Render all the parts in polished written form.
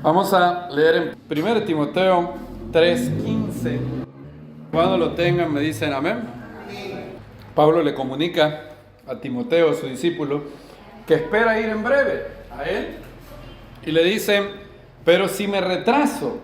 Vamos a leer en 1 Timoteo 3:15. Cuando lo tengan me dicen amén. Pablo le comunica a Timoteo, su discípulo, que espera ir en breve a él, y le dice: pero si me retraso,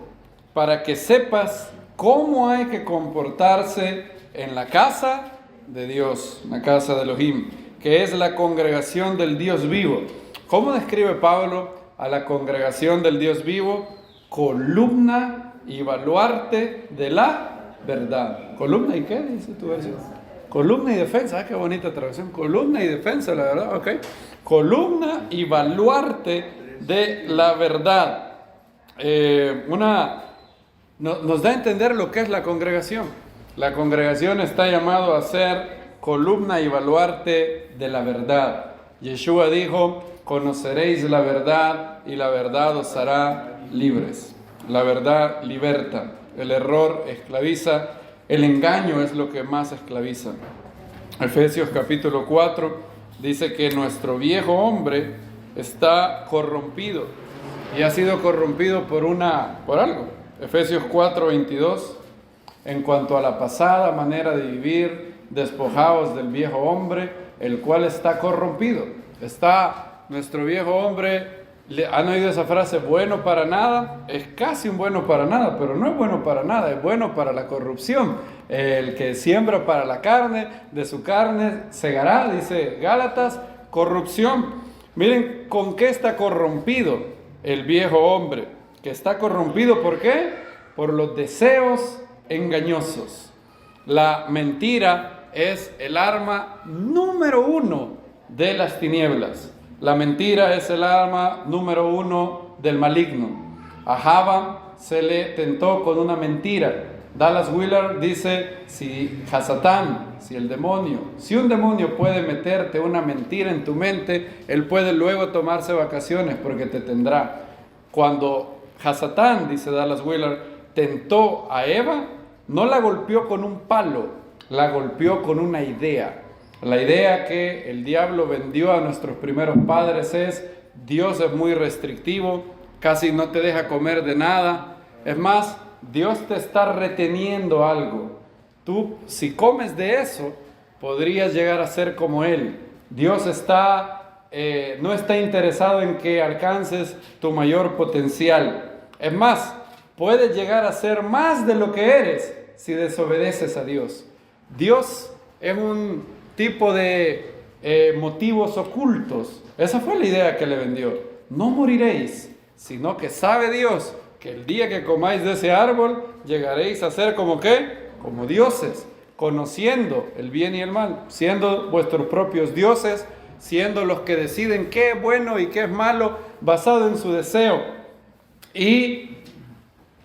para que sepas cómo hay que comportarse en la casa de Dios, la casa de Elohim, que es la congregación del Dios vivo. ¿Cómo describe Pablo a la congregación del Dios vivo? Columna y baluarte de la verdad. ¿Columna y qué dice tu versión? Columna y defensa. Ah, qué bonita traducción. Columna y defensa, la verdad, ok. Columna y baluarte de la verdad. Nos da a entender lo que es la congregación. La congregación está llamado a ser columna y baluarte de la verdad. Yeshua dijo: conoceréis la verdad y la verdad os hará libres. La verdad liberta, el error esclaviza, el engaño es lo que más esclaviza. Efesios capítulo 4 dice que nuestro viejo hombre está corrompido y ha sido corrompido por algo. Efesios 4:22, en cuanto a la pasada manera de vivir, despojaos del viejo hombre, el cual está corrompido. Está nuestro viejo hombre. ¿Han oído esa frase? Bueno para nada. Es casi un bueno para nada, pero no es bueno para nada, es bueno para la corrupción. El que siembra para la carne, de su carne segará, dice Gálatas, corrupción. Miren con qué está corrompido el viejo hombre, que está corrompido, ¿por qué? Por los deseos engañosos. La mentira es el arma número uno de las tinieblas. La mentira es el arma número uno del maligno. A Java se le tentó con una mentira. Dallas Willard dice: si un demonio puede meterte una mentira en tu mente, él puede luego tomarse vacaciones porque te tendrá. Cuando Hasatán, dice Dallas Willard, tentó a Eva, no la golpeó con un palo, la golpeó con una idea. La idea que el diablo vendió a nuestros primeros padres es: Dios es muy restrictivo, casi no te deja comer de nada. Es más, Dios te está reteniendo algo. Tú, si comes de eso, podrías llegar a ser como Él. Dios no está interesado en que alcances tu mayor potencial. Es más, puedes llegar a ser más de lo que eres si desobedeces a Dios. Dios es un tipo de motivos ocultos. Esa fue la idea que le vendió. No moriréis, sino que sabe Dios que el día que comáis de ese árbol llegaréis a ser como ¿qué? Como dioses, conociendo el bien y el mal, siendo vuestros propios dioses, siendo los que deciden qué es bueno y qué es malo, basado en su deseo. Y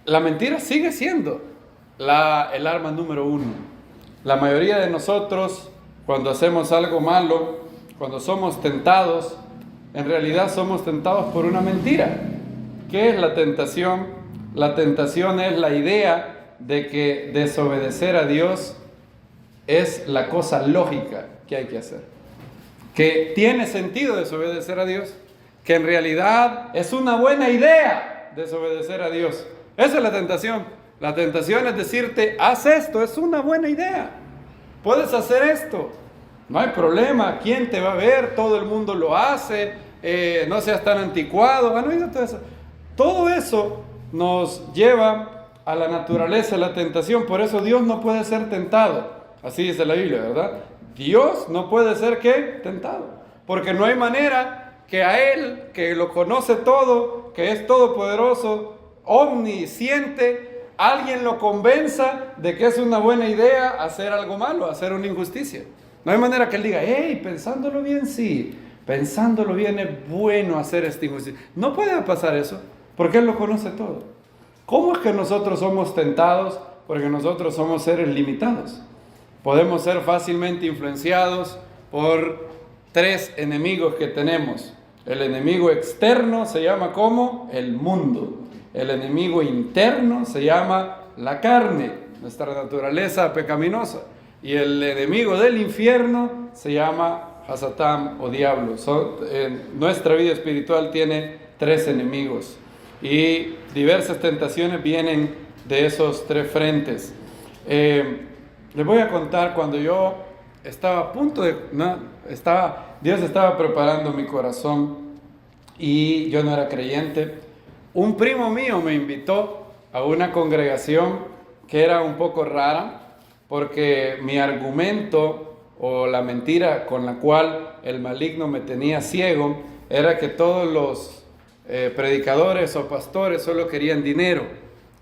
la mentira sigue siendo el arma número uno. La mayoría de nosotros, cuando hacemos algo malo, cuando somos tentados, en realidad somos tentados por una mentira. ¿Qué es la tentación? La tentación es la idea de que desobedecer a Dios es la cosa lógica que hay que hacer. Que tiene sentido desobedecer a Dios. Que en realidad es una buena idea desobedecer a Dios. Esa es la tentación. La tentación es decirte: haz esto, es una buena idea. Puedes hacer esto. No hay problema. ¿Quién te va a ver? Todo el mundo lo hace. No seas tan anticuado. ¿Han oído todo eso? Todo eso nos lleva a la naturaleza de la tentación. Por eso Dios no puede ser tentado. Así dice la Biblia, ¿verdad? Dios no puede ser ¿qué? Tentado. Porque no hay manera que a Él, que lo conoce todo, que es todopoderoso, omnisciente, alguien lo convenza de que es una buena idea hacer algo malo, hacer una injusticia. No hay manera que Él diga: hey, pensándolo bien, sí, pensándolo bien es bueno hacer esta injusticia. No puede pasar eso, porque Él lo conoce todo. ¿Cómo es que nosotros somos tentados? Porque nosotros somos seres limitados. Podemos ser fácilmente influenciados por tres enemigos que tenemos. El enemigo externo se llama ¿cómo? El mundo. El enemigo interno se llama la carne, nuestra naturaleza pecaminosa. Y el enemigo del infierno se llama Hasatán o diablo. Nuestra vida espiritual tiene tres enemigos. Y diversas tentaciones vienen de esos tres frentes. Les voy a contar cuando yo estaba a punto de... Dios estaba preparando mi corazón y yo no era creyente. Un primo mío me invitó a una congregación que era un poco rara, porque mi argumento o la mentira con la cual el maligno me tenía ciego era que todos los predicadores o pastores solo querían dinero,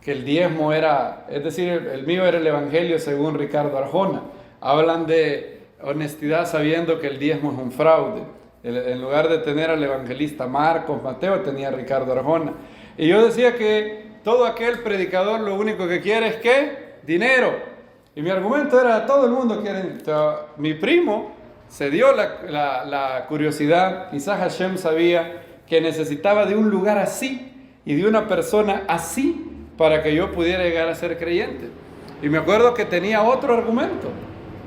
que el diezmo era, es decir, el mío era el evangelio según Ricardo Arjona. Hablan de honestidad sabiendo que el diezmo es un fraude. En lugar de tener al evangelista Marcos, Mateo, tenía a Ricardo Arjona. Y yo decía que todo aquel predicador lo único que quiere es ¿qué? Dinero. Y mi argumento era, todo el mundo quiere. Mi primo se dio la curiosidad, quizás Hashem sabía que necesitaba de un lugar así y de una persona así para que yo pudiera llegar a ser creyente. Y me acuerdo que tenía otro argumento.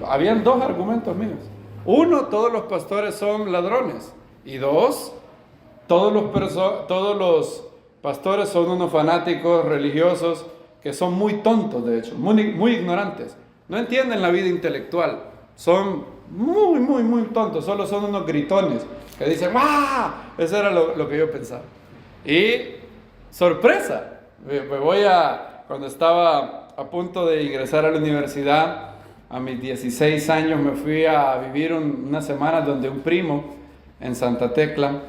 Habían dos argumentos míos. Uno, todos los pastores son ladrones. Y dos, todos los pastores son unos fanáticos religiosos que son muy tontos, de hecho, muy ignorantes. No entienden la vida intelectual. Son muy tontos. Solo son unos gritones que dicen ¡ah! Eso era lo que yo pensaba. Y sorpresa, cuando estaba a punto de ingresar a la universidad, a mis 16 años me fui a vivir una semana donde un primo en Santa Tecla,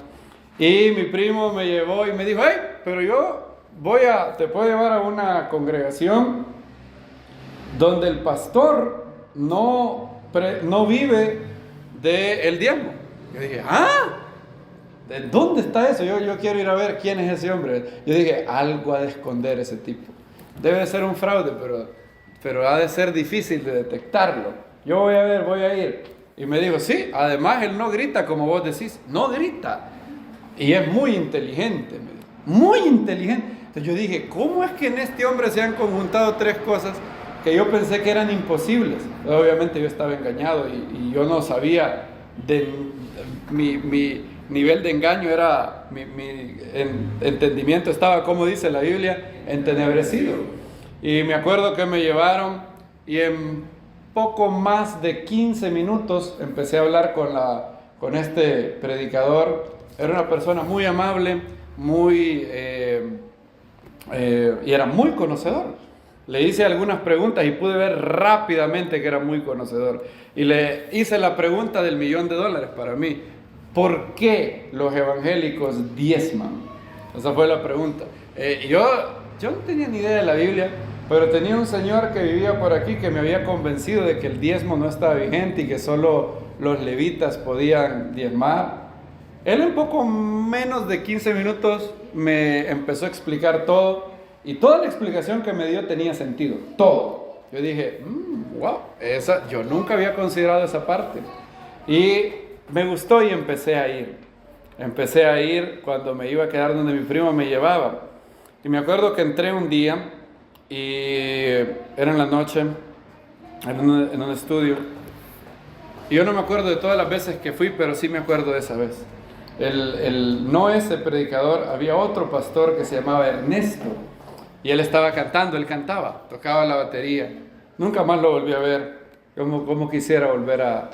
y mi primo me llevó y me dijo, hey, pero yo te puedo llevar a una congregación donde el pastor no vive del diezmo. Yo dije, ¿de dónde está eso? Yo quiero ir a ver quién es ese hombre. Yo dije, algo ha de esconder ese tipo. Debe de ser un fraude, pero ha de ser difícil de detectarlo. Yo voy a ir. Y me dijo, sí, además él no grita como vos decís, no grita. Y es muy inteligente, me dijo, muy inteligente. Entonces yo dije, ¿cómo es que en este hombre se han conjuntado tres cosas que yo pensé que eran imposibles? Obviamente yo estaba engañado y yo no sabía mi nivel de engaño era, mi entendimiento estaba, como dice la Biblia, entenebrecido. Y me acuerdo que me llevaron y en poco más de 15 minutos empecé a hablar con este predicador. Era una persona muy amable, y era muy conocedor. Le hice algunas preguntas y pude ver rápidamente que era muy conocedor. Y le hice la pregunta del $1.000.000 para mí. ¿Por qué los evangélicos diezman? Esa fue la pregunta. Yo no tenía ni idea de la Biblia, pero tenía un señor que vivía por aquí que me había convencido de que el diezmo no estaba vigente y que solo los levitas podían diezmar. Él en poco menos de 15 minutos me empezó a explicar todo, y toda la explicación que me dio tenía sentido, todo. Yo dije, wow, yo nunca había considerado esa parte. Y me gustó y empecé a ir. Empecé a ir cuando me iba a quedar donde mi primo me llevaba. Y me acuerdo que entré un día y era en la noche, en un estudio. Y yo no me acuerdo de todas las veces que fui, pero sí me acuerdo de esa vez. No ese predicador, había otro pastor que se llamaba Ernesto. Y él estaba cantando, él cantaba, tocaba la batería. Nunca más lo volví a ver. Como quisiera volver a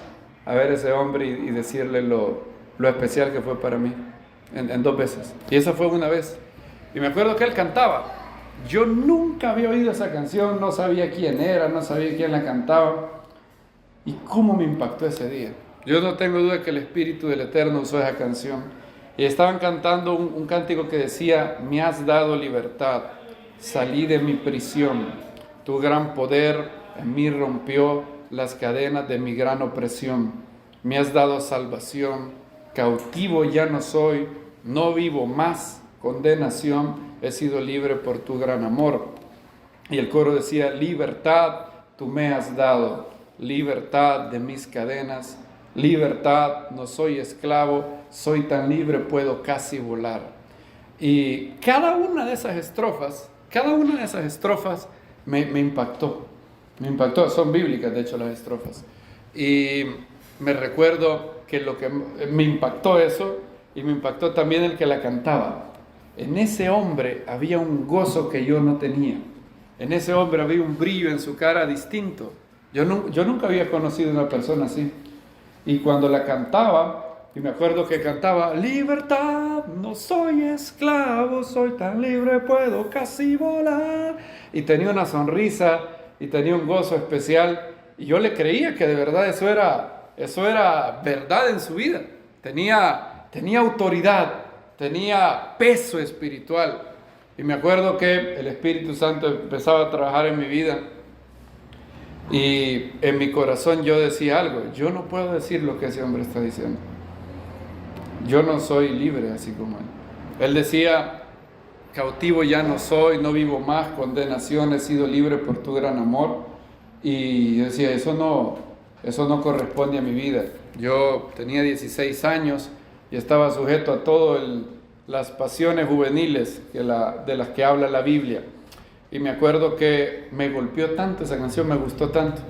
ver a ese hombre y decirle lo especial que fue para mí en 2 veces. Y esa fue una vez. Y me acuerdo que él cantaba. Yo nunca había oído esa canción, no sabía quién era, no sabía quién la cantaba. Y cómo me impactó ese día. Yo no tengo duda que el Espíritu del Eterno usó esa canción. Y estaban cantando un cántico que decía, me has dado libertad, salí de mi prisión, tu gran poder en mí rompió las cadenas de mi gran opresión. Me has dado salvación, cautivo ya no soy, no vivo más condenación, he sido libre por tu gran amor. Y el coro decía, libertad tú me has dado, libertad de mis cadenas, libertad, no soy esclavo, soy tan libre, puedo casi volar. Y cada una de esas estrofas me impactó. Me impactó, son bíblicas de hecho las estrofas. Y me recuerdo que lo que me impactó eso, y me impactó también el que la cantaba. en ese hombre había un gozo que yo no tenía. En ese hombre había un brillo en su cara distinto. Yo nunca había conocido a una persona así. Y cuando la cantaba, y me acuerdo que cantaba: libertad, no soy esclavo, soy tan libre, puedo casi volar. Y tenía una sonrisa y tenía un gozo especial. Y yo le creía que de verdad eso era verdad en su vida. Tenía autoridad, tenía peso espiritual. Y me acuerdo que el Espíritu Santo empezaba a trabajar en mi vida. Y en mi corazón yo decía algo: yo no puedo decir lo que ese hombre está diciendo. Yo no soy libre así como él. Él decía: cautivo ya no soy, no vivo más condenación, he sido libre por tu gran amor. Y yo decía: eso no corresponde a mi vida. Yo tenía 16 años y estaba sujeto a todas las pasiones juveniles de las que habla la Biblia. Y me acuerdo que me golpeó tanto esa canción, me gustó tanto.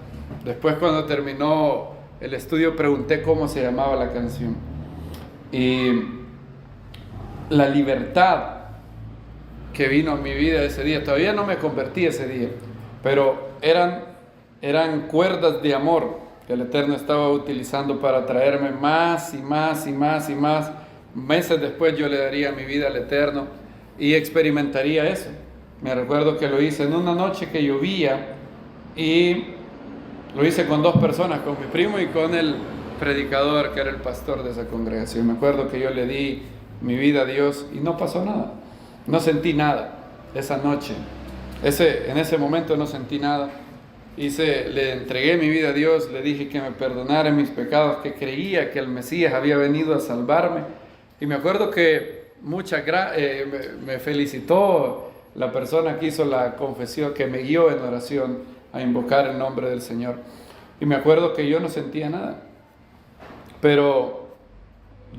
Después, cuando terminó el estudio, pregunté cómo se llamaba la canción. Y la libertad que vino a mi vida ese día, todavía no me convertí ese día, pero eran cuerdas de amor que el Eterno estaba utilizando para traerme más y más y más y más. Meses después yo le daría mi vida al Eterno y experimentaría eso. Me recuerdo que lo hice en una noche que llovía y lo hice con 2 personas, con mi primo y con el predicador que era el pastor de esa congregación. Me acuerdo que yo le di mi vida a Dios y no pasó nada, no sentí nada esa noche. En ese momento no sentí nada. Le entregué mi vida a Dios, le dije que me perdonara mis pecados, que creía que el Mesías había venido a salvarme. Y me acuerdo que me felicitó la persona que hizo la confesión, que me guió en oración a invocar el nombre del Señor. Y me acuerdo que yo no sentía nada. Pero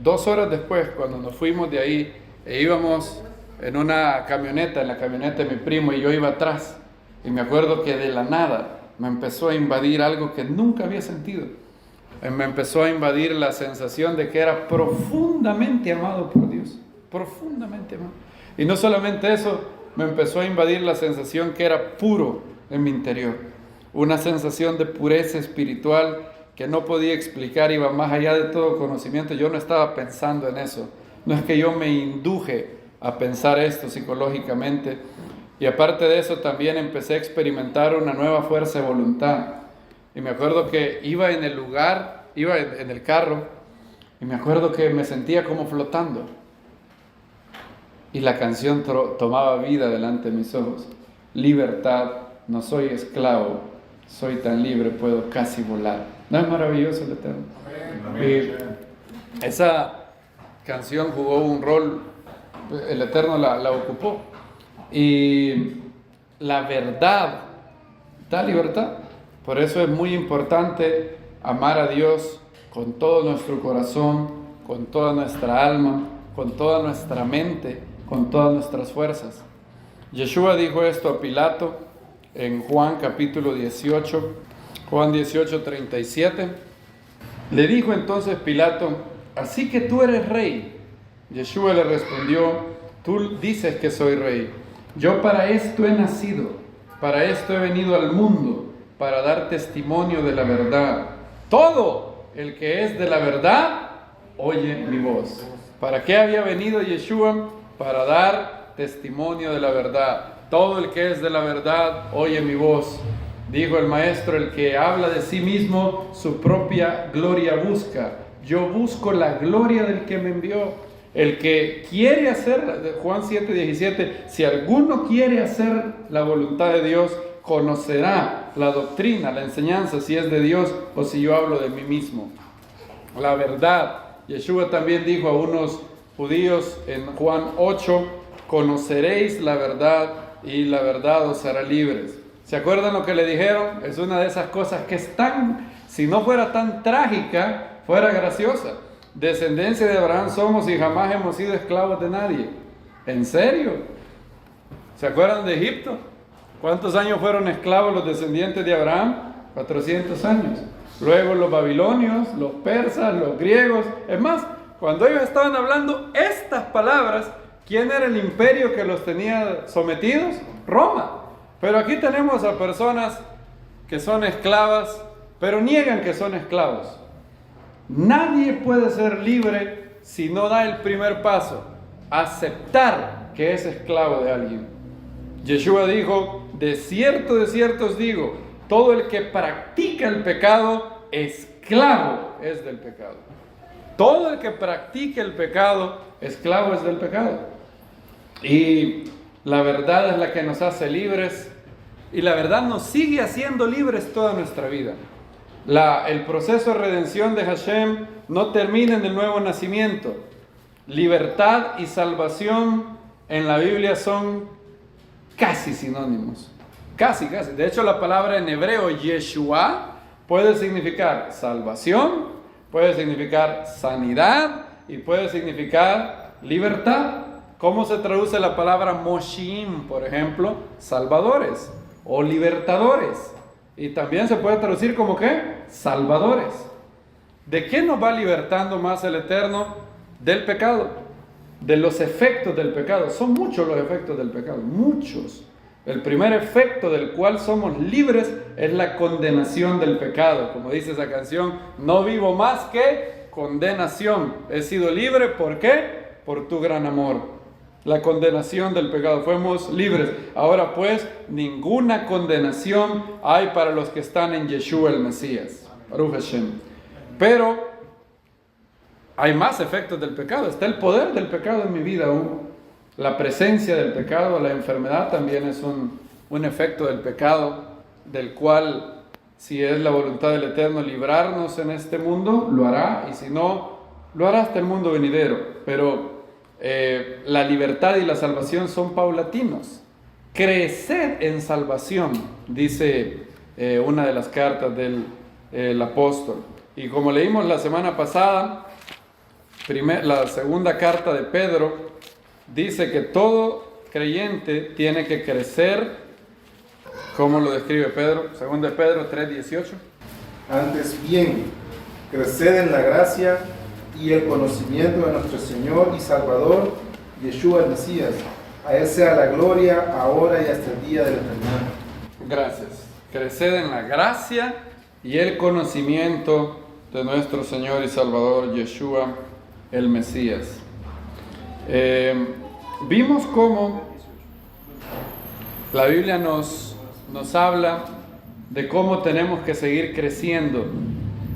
2 horas después, cuando nos fuimos de ahí, íbamos en una camioneta, en la camioneta de mi primo, y yo iba atrás. Y me acuerdo que de la nada me empezó a invadir algo que nunca había sentido. Me empezó a invadir la sensación de que era profundamente amado por Dios. Profundamente amado. Y no solamente eso, me empezó a invadir la sensación que era puro en mi interior. Una sensación de pureza espiritual que no podía explicar, iba más allá de todo conocimiento. Yo no estaba pensando en eso. No es que yo me induje a pensar esto psicológicamente. Y aparte de eso, también empecé a experimentar una nueva fuerza de voluntad. Y me acuerdo que iba en el carro, y me acuerdo que me sentía como flotando. Y la canción tomaba vida delante de mis ojos. Libertad, no soy esclavo, soy tan libre, puedo casi volar. ¿No es maravilloso el Eterno? Y esa canción jugó un rol, el Eterno la ocupó. Y la verdad da libertad. Por eso es muy importante amar a Dios con todo nuestro corazón, con toda nuestra alma, con toda nuestra mente, con todas nuestras fuerzas. Yeshua dijo esto a Pilato en Juan capítulo 18, Juan 18:37. Le dijo entonces Pilato: ¿así que tú eres rey? Yeshua le respondió: tú dices que soy rey. Yo para esto he nacido, para esto he venido al mundo, para dar testimonio de la verdad. Todo el que es de la verdad, oye mi voz. ¿Para qué había venido Yeshua? Para dar testimonio de la verdad. Todo el que es de la verdad, oye mi voz. Dijo el maestro: el que habla de sí mismo, su propia gloria busca. Yo busco la gloria del que me envió. El que quiere hacer, Juan 7:17, si alguno quiere hacer la voluntad de Dios, conocerá la doctrina, la enseñanza, si es de Dios o si yo hablo de mí mismo. La verdad. Yeshua también dijo a unos judíos en Juan 8: conoceréis la verdad y la verdad os hará libres. ¿Se acuerdan lo que le dijeron? Es una de esas cosas que es si no fuera tan trágica, fuera graciosa. Descendencia de Abraham somos y jamás hemos sido esclavos de nadie. ¿En serio? ¿Se acuerdan de Egipto? ¿Cuántos años fueron esclavos los descendientes de Abraham? 400 años. Luego los babilonios, los persas, los griegos. Es más, cuando ellos estaban hablando estas palabras, ¿Quién era el imperio que los tenía sometidos? Roma. Pero aquí tenemos a personas que son esclavas, pero niegan que son esclavos. Nadie puede ser libre si no da el primer paso, aceptar que es esclavo de alguien. Yeshua dijo, de cierto os digo, todo el que practica el pecado, esclavo es del pecado. Todo el que practique el pecado, esclavo es del pecado. Y la verdad es la que nos hace libres, y la verdad nos sigue haciendo libres toda nuestra vida. El proceso de redención de Hashem no termina en el nuevo nacimiento. Libertad y salvación en la Biblia son casi sinónimos. Casi. De hecho, la palabra en hebreo Yeshua puede significar salvación, puede significar sanidad y puede significar libertad. ¿Cómo se traduce la palabra Moshiim, por ejemplo? Salvadores o libertadores. Y también se puede traducir como ¿qué? Salvadores. ¿De qué nos va libertando más el Eterno? Del pecado, de los efectos del pecado. Son muchos los efectos del pecado, muchos. El primer efecto del cual somos libres es la condenación del pecado. Como dice esa canción, no vivo más que condenación. He sido libre, ¿por qué? Por tu gran amor. La condenación del pecado, fuimos libres. Ahora pues, ninguna condenación hay para los que están en Yeshua el Mesías. Baruch Hashem. Pero hay más efectos del pecado. Está el poder del pecado en mi vida aún. La presencia del pecado, la enfermedad también es un efecto del pecado, del cual, si es la voluntad del Eterno librarnos en este mundo, lo hará, y si no, lo hará hasta el mundo venidero. Pero la libertad y la salvación son paulatinos. Creced en salvación, dice una de las cartas del apóstol. Y como leímos la semana pasada, la segunda carta de Pedro dice que todo creyente tiene que crecer. ¿Cómo lo describe Pedro? Segunda de Pedro 3:18. Antes bien, creced en la gracia y el conocimiento de nuestro Señor y Salvador, Yeshua el Mesías. A Él sea la gloria, ahora y hasta el día de la eternidad. Gracias. Creced en la gracia y el conocimiento de nuestro Señor y Salvador, Yeshua el Mesías. Vimos cómo la Biblia nos habla de cómo tenemos que seguir creciendo,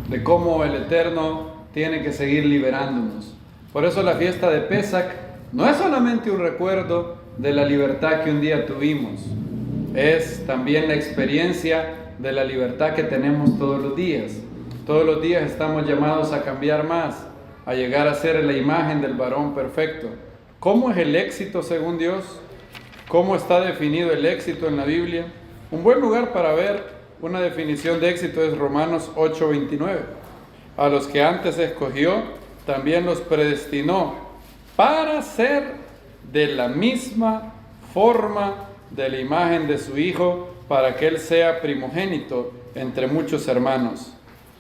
de cómo el Eterno tiene que seguir liberándonos. Por eso la fiesta de Pesach no es solamente un recuerdo de la libertad que un día tuvimos, es también la experiencia de la libertad que tenemos todos los días. Todos los días estamos llamados a cambiar más, a llegar a ser la imagen del varón perfecto. ¿Cómo es el éxito según Dios? ¿Cómo está definido el éxito en la Biblia? Un buen lugar para ver una definición de éxito es Romanos 8:29. A los que antes escogió, también los predestinó para ser de la misma forma de la imagen de su Hijo, para que Él sea primogénito entre muchos hermanos.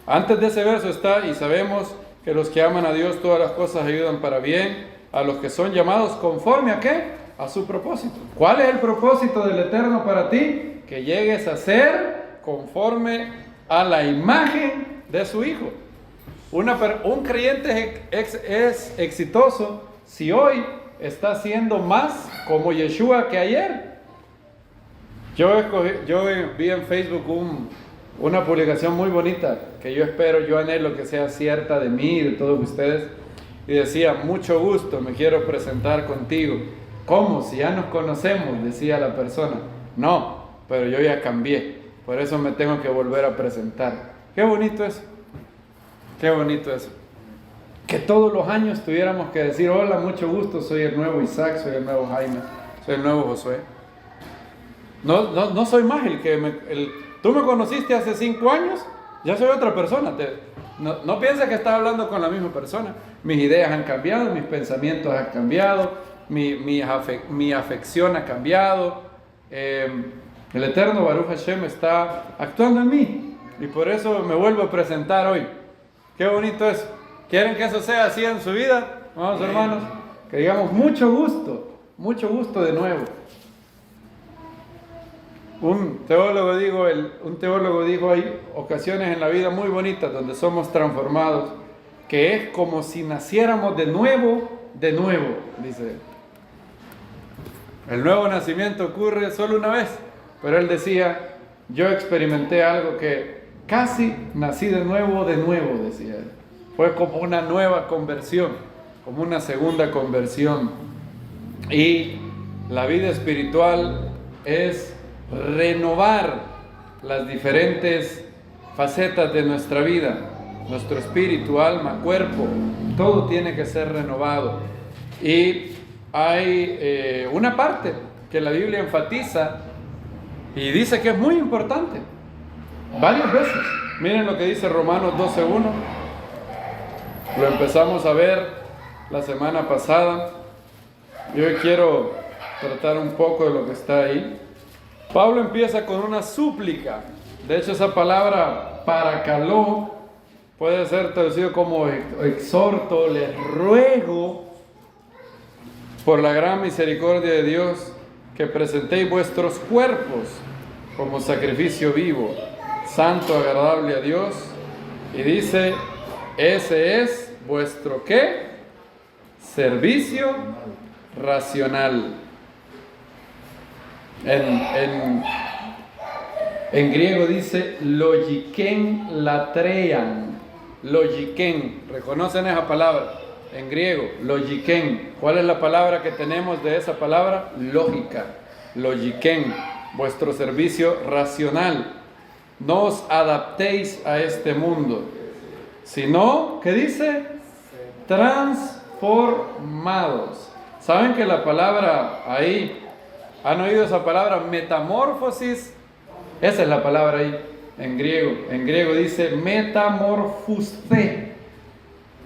Antes de ese verso está, y sabemos que los que aman a Dios todas las cosas ayudan para bien, a los que son llamados conforme a ¿qué? A su propósito. ¿Cuál es el propósito del Eterno para ti? Que llegues a ser conforme a la imagen de su Hijo. Un creyente es exitoso si hoy está siendo más como Yeshua que ayer. Yo vi en Facebook una publicación muy bonita que yo anhelo que sea cierta de mí y de todos ustedes, y decía: mucho gusto, me quiero presentar contigo. ¿Cómo? Si ya nos conocemos, decía la persona. No, pero yo ya cambié, por eso me tengo que volver a presentar. Qué bonito eso, qué bonito eso. Que todos los años tuviéramos que decir: hola, mucho gusto, soy el nuevo Isaac, soy el nuevo Jaime, soy el nuevo Josué. No soy más tú me conociste hace 5 años, ya soy otra persona. No pienses que estás hablando con la misma persona. Mis ideas han cambiado, mis pensamientos han cambiado, mi afección ha cambiado. El Eterno Baruch Hashem está actuando en mí, y por eso me vuelvo a presentar hoy. Qué bonito es. ¿Quieren que eso sea así en su vida? Vamos, hermanos. que digamos mucho gusto de nuevo. Un teólogo dijo, hay ocasiones en la vida muy bonitas donde somos transformados, que es como si naciéramos de nuevo, dice él. El nuevo nacimiento ocurre solo una vez, pero él decía, yo experimenté algo que casi nací de nuevo, decía él. Fue como una nueva conversión, como una segunda conversión. Y la vida espiritual es renovar las diferentes facetas de nuestra vida, nuestro espíritu, alma, cuerpo, todo tiene que ser renovado. Y hay una parte que la Biblia enfatiza y dice que es muy importante, varias veces. Miren lo que dice Romanos 12:1. Lo empezamos a ver la semana pasada y hoy quiero tratar un poco de lo que está ahí. Pablo empieza con una súplica. De hecho, esa palabra paracaló puede ser traducido como exhorto, les ruego por la gran misericordia de Dios que presentéis vuestros cuerpos como sacrificio vivo, santo, agradable a Dios. Y dice, ese es vuestro ¿qué? Servicio racional. En griego dice logiken latreian. Logiken, ¿reconocen esa palabra? En griego, logiken. ¿Cuál es la palabra que tenemos de esa palabra? Lógica. Logiken, vuestro servicio racional. No os adaptéis a este mundo, sino, ¿qué dice? Transformados. ¿Saben que la palabra ahí, han oído esa palabra metamorfosis? Esa es la palabra ahí en griego. En griego dice metamorfusé,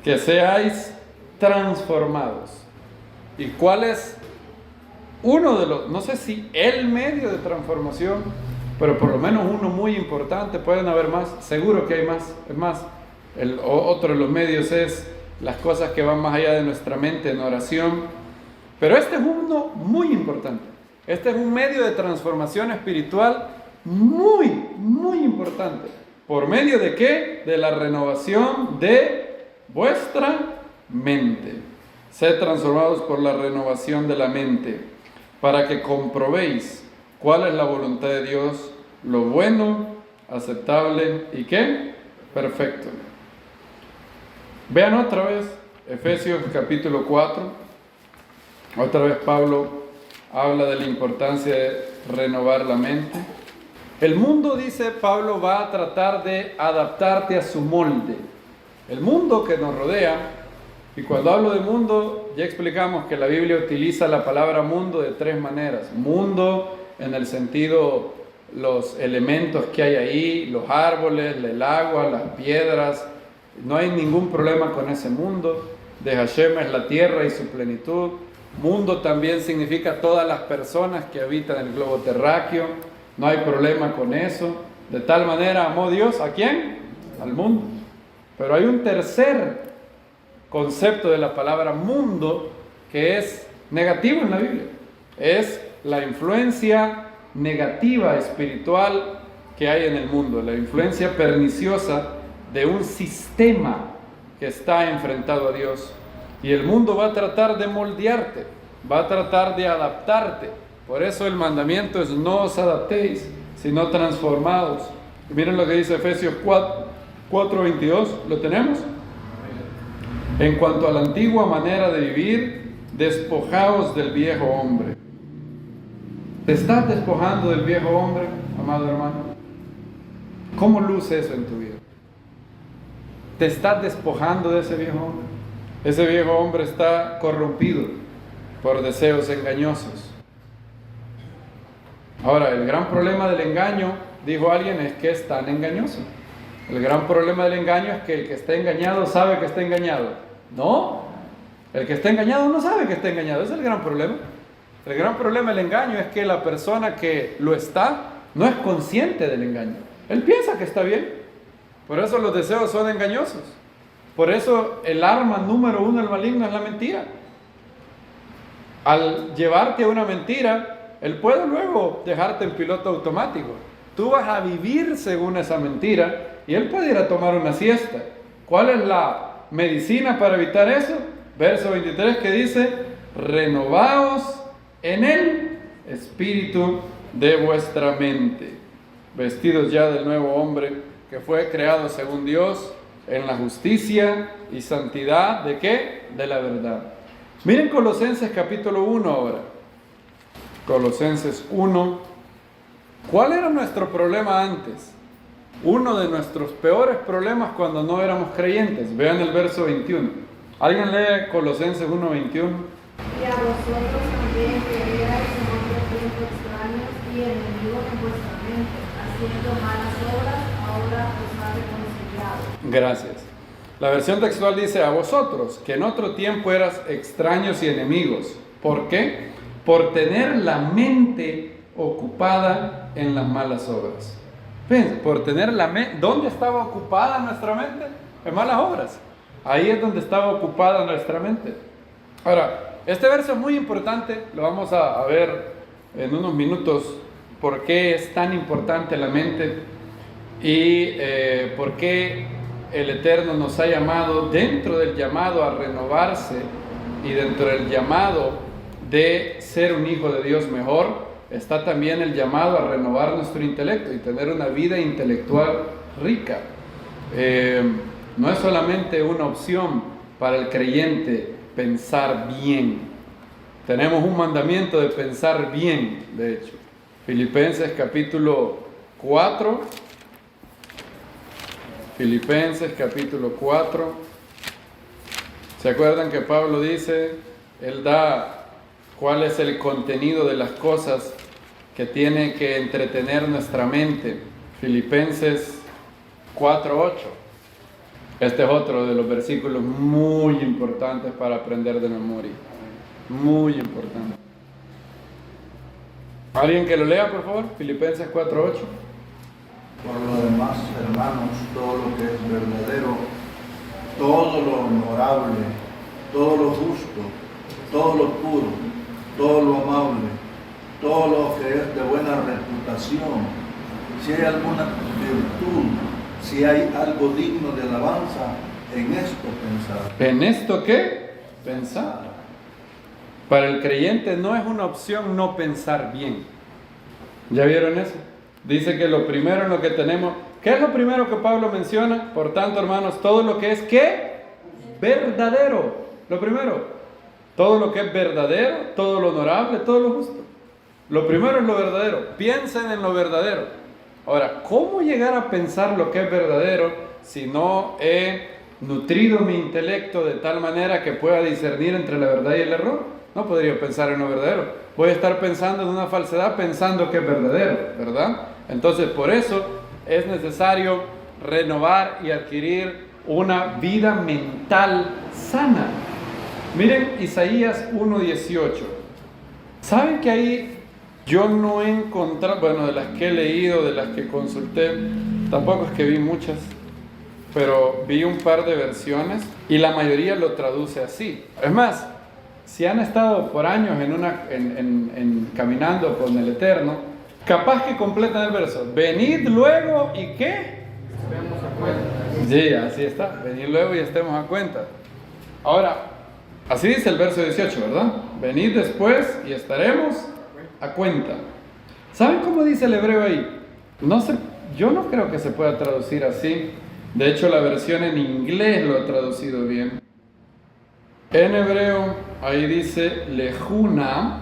que seáis transformados. ¿Y cuál es uno de los, no sé si el medio de transformación, pero por lo menos uno muy importante? Pueden haber más, seguro que hay más. Es más, otro de los medios es las cosas que van más allá de nuestra mente en oración. Pero este es uno muy importante. Este es un medio de transformación espiritual muy, muy importante. ¿Por medio de qué? De la renovación de vuestra mente. Sed transformados por la renovación de la mente, para que comprobéis cuál es la voluntad de Dios, lo bueno, aceptable y ¿qué? Perfecto. Vean otra vez Efesios capítulo 4. Otra vez Pablo habla de la importancia de renovar la mente. El mundo, dice Pablo, va a tratar de adaptarte a su molde. El mundo que nos rodea, y cuando hablo de mundo, ya explicamos que la Biblia utiliza la palabra mundo de tres maneras. Mundo en el sentido, los elementos que hay ahí, los árboles, el agua, las piedras. No hay ningún problema con ese mundo. De Hashem es la tierra y su plenitud. Mundo también significa todas las personas que habitan el globo terráqueo. No hay problema con eso. De tal manera amó Dios, ¿a quién? Al mundo. Pero hay un tercer concepto de la palabra mundo que es negativo en la Biblia. Es la influencia negativa espiritual que hay en el mundo, la influencia perniciosa de un sistema que está enfrentado a Dios. Y el mundo va a tratar de moldearte, va a tratar de adaptarte. Por eso el mandamiento es no os adaptéis, sino transformados. Y miren lo que dice Efesios 4:22, ¿lo tenemos? En cuanto a la antigua manera de vivir, despojaos del viejo hombre. ¿Te estás despojando del viejo hombre, amado hermano? ¿Cómo luce eso en tu vida? ¿Te estás despojando de ese viejo hombre? Ese viejo hombre está corrompido por deseos engañosos. Ahora, el gran problema del engaño, dijo alguien, es que es tan engañoso. El gran problema del engaño es que el que está engañado sabe que está engañado. No, el que está engañado no sabe que está engañado. Ese es el gran problema. El gran problema del engaño es que la persona que lo está no es consciente del engaño. Él piensa que está bien. Por eso los deseos son engañosos. Por eso el arma número uno del maligno es la mentira. al llevarte a una mentira, Él puede luego dejarte en piloto automático. Tú vas a vivir según esa mentira y Él puede ir a tomar una siesta. ¿Cuál es la medicina para evitar eso? Verso 23 que dice: renovaos en el espíritu de vuestra mente, vestidos ya del nuevo hombre que fue creado según Dios en la justicia y santidad ¿de qué? De la verdad. Miren Colosenses capítulo 1 ahora. Colosenses 1. ¿Cuál era nuestro problema antes? Uno de nuestros peores problemas cuando no éramos creyentes. Vean el verso 21. ¿Alguien lee Colosenses 1:21? Y a vosotros también que erais en otro tiempo extraños y enemigos en vuestra mente, haciendo malas obras, ahora os ha reconciliado. Gracias. La versión textual dice: a vosotros, que en otro tiempo eras extraños y enemigos. ¿Por qué? Por tener la mente ocupada en las malas obras. Fíjense, por tener la mente. ¿Dónde estaba ocupada nuestra mente? En malas obras. Ahí es donde estaba ocupada nuestra mente. Ahora, este verso es muy importante. Lo vamos a ver en unos minutos. ¿Por qué es tan importante la mente? Y por qué el Eterno nos ha llamado, dentro del llamado a renovarse y dentro del llamado de ser un hijo de Dios mejor, está también el llamado a renovar nuestro intelecto y tener una vida intelectual rica. No es solamente una opción para el creyente pensar bien. Tenemos un mandamiento de pensar bien, de hecho. Filipenses capítulo 4. Filipenses capítulo 4. ¿Se acuerdan que Pablo dice, él da cuál es el contenido de las cosas que tiene que entretener nuestra mente? Filipenses 4:8. Este es otro de los versículos muy importantes para aprender de memoria. Muy importante. ¿Alguien que lo lea, por favor? Filipenses 4:8. Por lo demás, hermanos, todo lo que es verdadero, todo lo honorable, todo lo justo, todo lo puro, todo lo amable, todo lo que es de buena reputación, si hay alguna virtud, si hay algo digno de alabanza, en esto pensar. ¿En esto qué? Pensar. Para el creyente no es una opción no pensar bien. ¿Ya vieron eso? Dice que lo primero en lo que tenemos... ¿Qué es lo primero que Pablo menciona? Por tanto, hermanos, todo lo que es ¿qué? Verdadero. Lo primero. Todo lo que es verdadero, todo lo honorable, todo lo justo. Lo primero es lo verdadero. Piensen en lo verdadero. Ahora, ¿cómo llegar a pensar lo que es verdadero si no he nutrido mi intelecto de tal manera que pueda discernir entre la verdad y el error? No podría pensar en lo verdadero. Voy a estar pensando en una falsedad pensando que es verdadero, ¿verdad? Entonces, por eso es necesario renovar y adquirir una vida mental sana. Miren Isaías 1:18. ¿Saben que ahí yo no he encontrado, bueno, de las que he leído, de las que consulté, tampoco es que vi muchas, pero vi un par de versiones y la mayoría lo traduce así? Es más, si han estado por años caminando con el Eterno, capaz que completan el verso. Venid luego y ¿qué? Estemos a cuenta. Sí, así está. Venid luego y estemos a cuenta. Ahora, así dice el verso 18, ¿verdad? Venid después y estaremos a cuenta. ¿Saben cómo dice el hebreo ahí? Yo no creo que se pueda traducir así. De hecho, la versión en inglés lo ha traducido bien. En hebreo, ahí dice lejuna,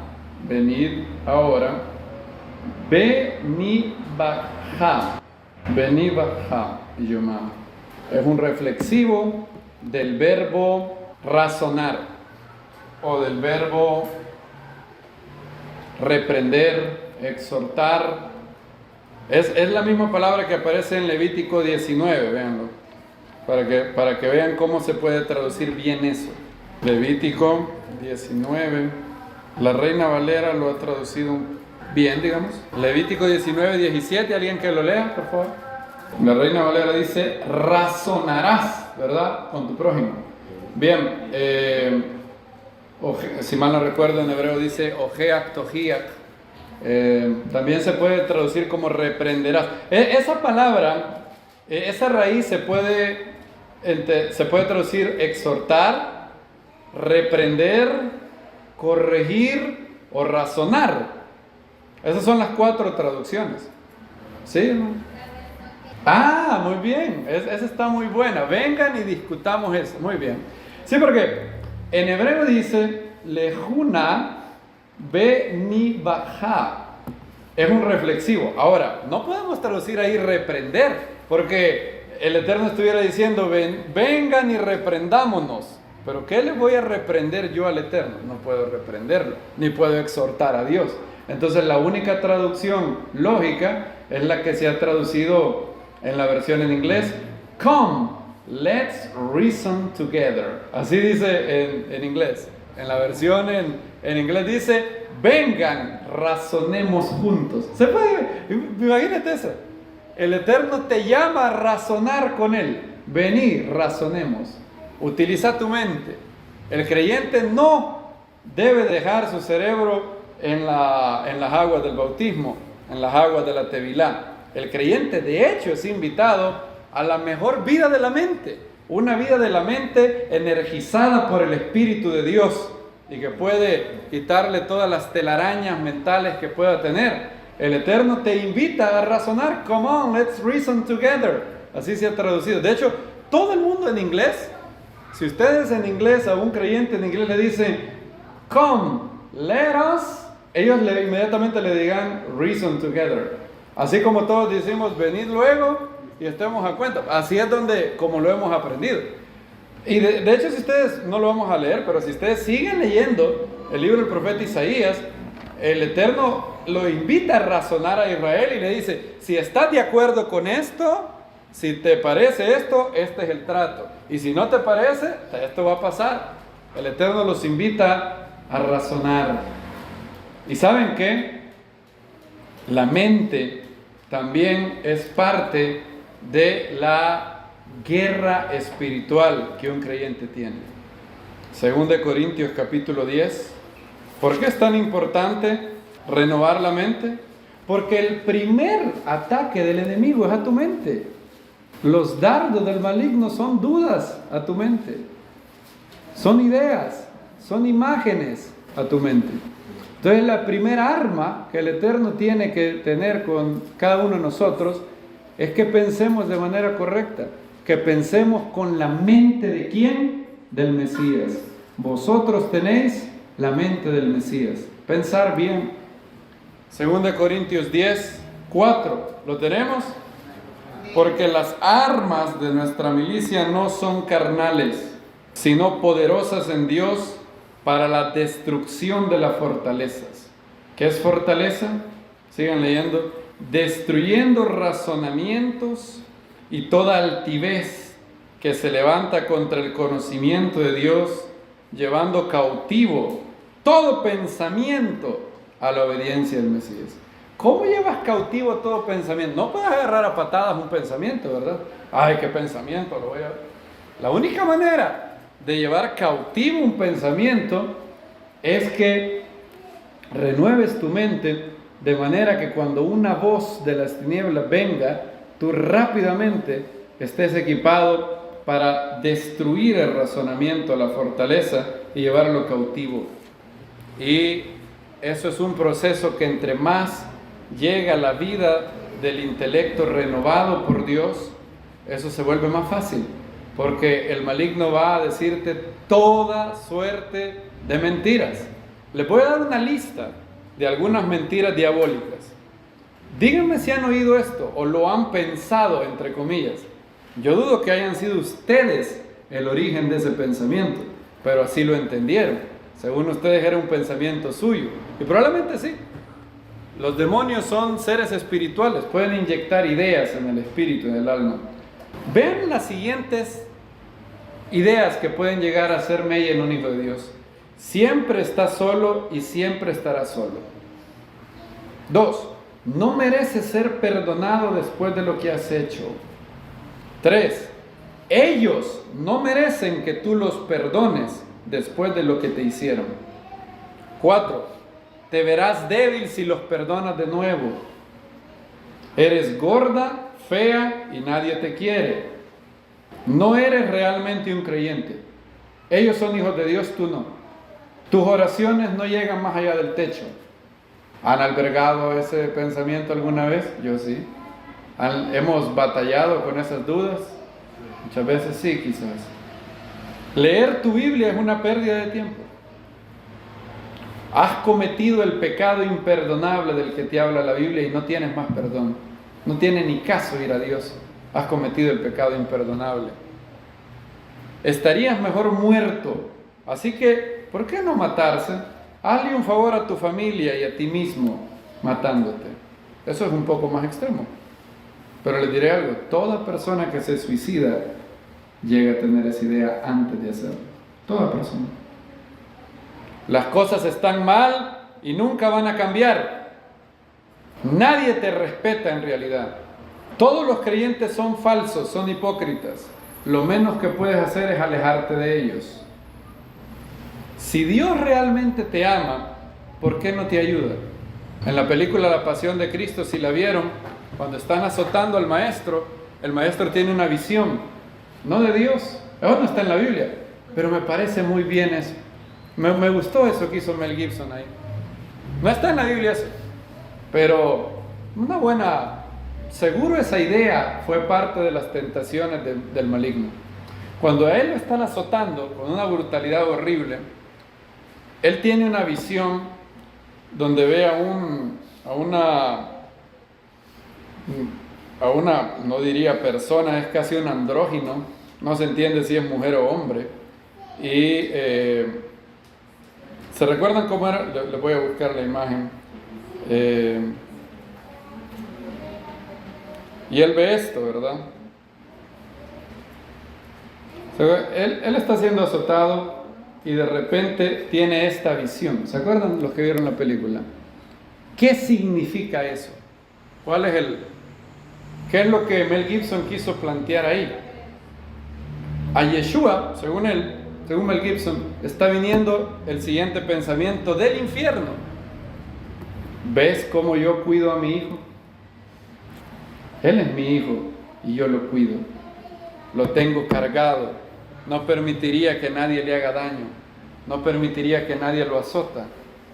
venid ahora, benibajá, yomam. Es un reflexivo del verbo razonar o del verbo reprender, exhortar. Es la misma palabra que aparece en Levítico 19, véanlo, para que vean cómo se puede traducir bien eso. Levítico 19, la Reina Valera lo ha traducido bien, digamos. Levítico 19:17, alguien que lo lea, por favor. La Reina Valera dice, razonarás, ¿verdad?, con tu prójimo. Bien, si mal no recuerdo en hebreo dice Ojeak Tojiak. También se puede traducir como reprenderás. Esa palabra, esa raíz se puede traducir exhortar, reprender, corregir o razonar. Esas son las 4 traducciones. ¿Sí? Ah, muy bien. Esa está muy buena. Vengan y discutamos eso. Muy bien. Sí, porque en hebreo dice Lejuna Benibaja. Es un reflexivo. Ahora, no podemos traducir ahí reprender, porque el Eterno estuviera diciendo vengan y reprendámonos. Pero ¿qué le voy a reprender yo al Eterno? No puedo reprenderlo, ni puedo exhortar a Dios. Entonces la única traducción lógica es la que se ha traducido en la versión en inglés. Come, let's reason together. Así dice en inglés. En la versión en inglés dice, vengan, razonemos juntos. ¿Se puede? Imagínate eso. El Eterno te llama a razonar con Él. Vení, razonemos. Utiliza tu mente. El creyente no debe dejar su cerebro en las aguas del bautismo, en las aguas de la Tevilá. El creyente de hecho es invitado a la mejor vida de la mente, una vida de la mente energizada por el Espíritu de Dios y que puede quitarle todas las telarañas mentales que pueda tener. El Eterno te invita a razonar. Come on, let's reason together. Así se ha traducido. De hecho, todo el mundo en inglés, si ustedes en inglés a un creyente en inglés le dicen come, let us, ellos inmediatamente le digan reason together. Así como todos decimos venid luego y estemos a cuenta. Así es como lo hemos aprendido. Y de hecho, si ustedes no lo vamos a leer, pero si ustedes siguen leyendo el libro del profeta Isaías, el Eterno lo invita a razonar a Israel y le dice, si estás de acuerdo con esto, si te parece esto, este es el trato. Y si no te parece, esto va a pasar. El Eterno los invita a razonar. ¿Y saben qué? La mente también es parte de la guerra espiritual que un creyente tiene. Según de Corintios capítulo 10. ¿Por qué es tan importante renovar la mente? Porque el primer ataque del enemigo es a tu mente. Los dardos del maligno son dudas a tu mente. Son ideas, son imágenes a tu mente. Entonces la primera arma que el Eterno tiene que tener con cada uno de nosotros es que pensemos de manera correcta, que pensemos con la mente de ¿quién? Del Mesías. Vosotros tenéis la mente del Mesías. Pensar bien. 2 Corintios 10, 4. ¿Lo tenemos? Porque las armas de nuestra milicia no son carnales, sino poderosas en Dios para la destrucción de las fortalezas. ¿Qué es fortaleza? Sigan leyendo. Destruyendo razonamientos y toda altivez que se levanta contra el conocimiento de Dios, llevando cautivo todo pensamiento a la obediencia del Mesías. ¿Cómo llevas cautivo todo pensamiento? No puedes agarrar a patadas un pensamiento, ¿verdad? Ay, qué pensamiento, lo voy a... La única manera de llevar cautivo un pensamiento es que renueves tu mente de manera que cuando una voz de las tinieblas venga, tú rápidamente estés equipado para destruir el razonamiento, la fortaleza y llevarlo cautivo. Y eso es un proceso que entre más llega la vida del intelecto renovado por Dios, eso se vuelve más fácil, porque el maligno va a decirte toda suerte de mentiras. Les voy a dar una lista de algunas mentiras diabólicas. Díganme si han oído esto o lo han pensado, entre comillas. Yo dudo que hayan sido ustedes el origen de ese pensamiento, pero así lo entendieron. Según ustedes era un pensamiento suyo, y probablemente sí. Los demonios son seres espirituales, pueden inyectar ideas en el espíritu, en el alma. Vean las siguientes ideas que pueden llegar a ser mella en un hijo de Dios. Siempre estás solo y siempre estarás solo. 2. No mereces ser perdonado después de lo que has hecho. 3. Ellos no merecen que tú los perdones después de lo que te hicieron. 4. Te verás débil si los perdonas de nuevo. Eres gorda, fea y nadie te quiere. No eres realmente un creyente. Ellos son hijos de Dios, tú no. Tus oraciones no llegan más allá del techo. ¿Han albergado ese pensamiento alguna vez? Yo sí. ¿Hemos batallado con esas dudas? Muchas veces sí, quizás. Leer tu Biblia es una pérdida de tiempo. Has cometido el pecado imperdonable del que te habla la Biblia y no tienes más perdón. No tiene ni caso ir a Dios. Has cometido el pecado imperdonable. Estarías mejor muerto. Así que, ¿por qué no matarse? Hazle un favor a tu familia y a ti mismo matándote. Eso es un poco más extremo. Pero les diré algo, toda persona que se suicida llega a tener esa idea antes de hacerlo. Toda persona. Las cosas están mal y nunca van a cambiar. Nadie te respeta en realidad. Todos los creyentes son falsos, son hipócritas. Lo menos que puedes hacer es alejarte de ellos. Si Dios realmente te ama, ¿por qué no te ayuda? En la película La Pasión de Cristo, si la vieron, cuando están azotando al maestro, el maestro tiene una visión, no de Dios. Eso no está en la Biblia, pero me parece muy bien eso. Me gustó eso que hizo Mel Gibson ahí. No está en la Biblia eso, pero una buena... Seguro esa idea fue parte de las tentaciones del maligno. Cuando a él lo están azotando con una brutalidad horrible, él tiene una visión donde ve a una, no diría persona, es casi un andrógino, no se entiende si es mujer o hombre, y ¿se recuerdan cómo era? Le voy a buscar la imagen. Y él ve esto, ¿verdad? Él está siendo azotado y de repente tiene esta visión. ¿Se acuerdan los que vieron la película? ¿Qué significa eso? ¿Qué es lo que Mel Gibson quiso plantear ahí? A Yeshua, según Mel Gibson, está viniendo el siguiente pensamiento del infierno. ¿Ves cómo yo cuido a mi hijo? Él es mi hijo y yo lo cuido. Lo tengo cargado. No permitiría que nadie le haga daño. No permitiría que nadie lo azota.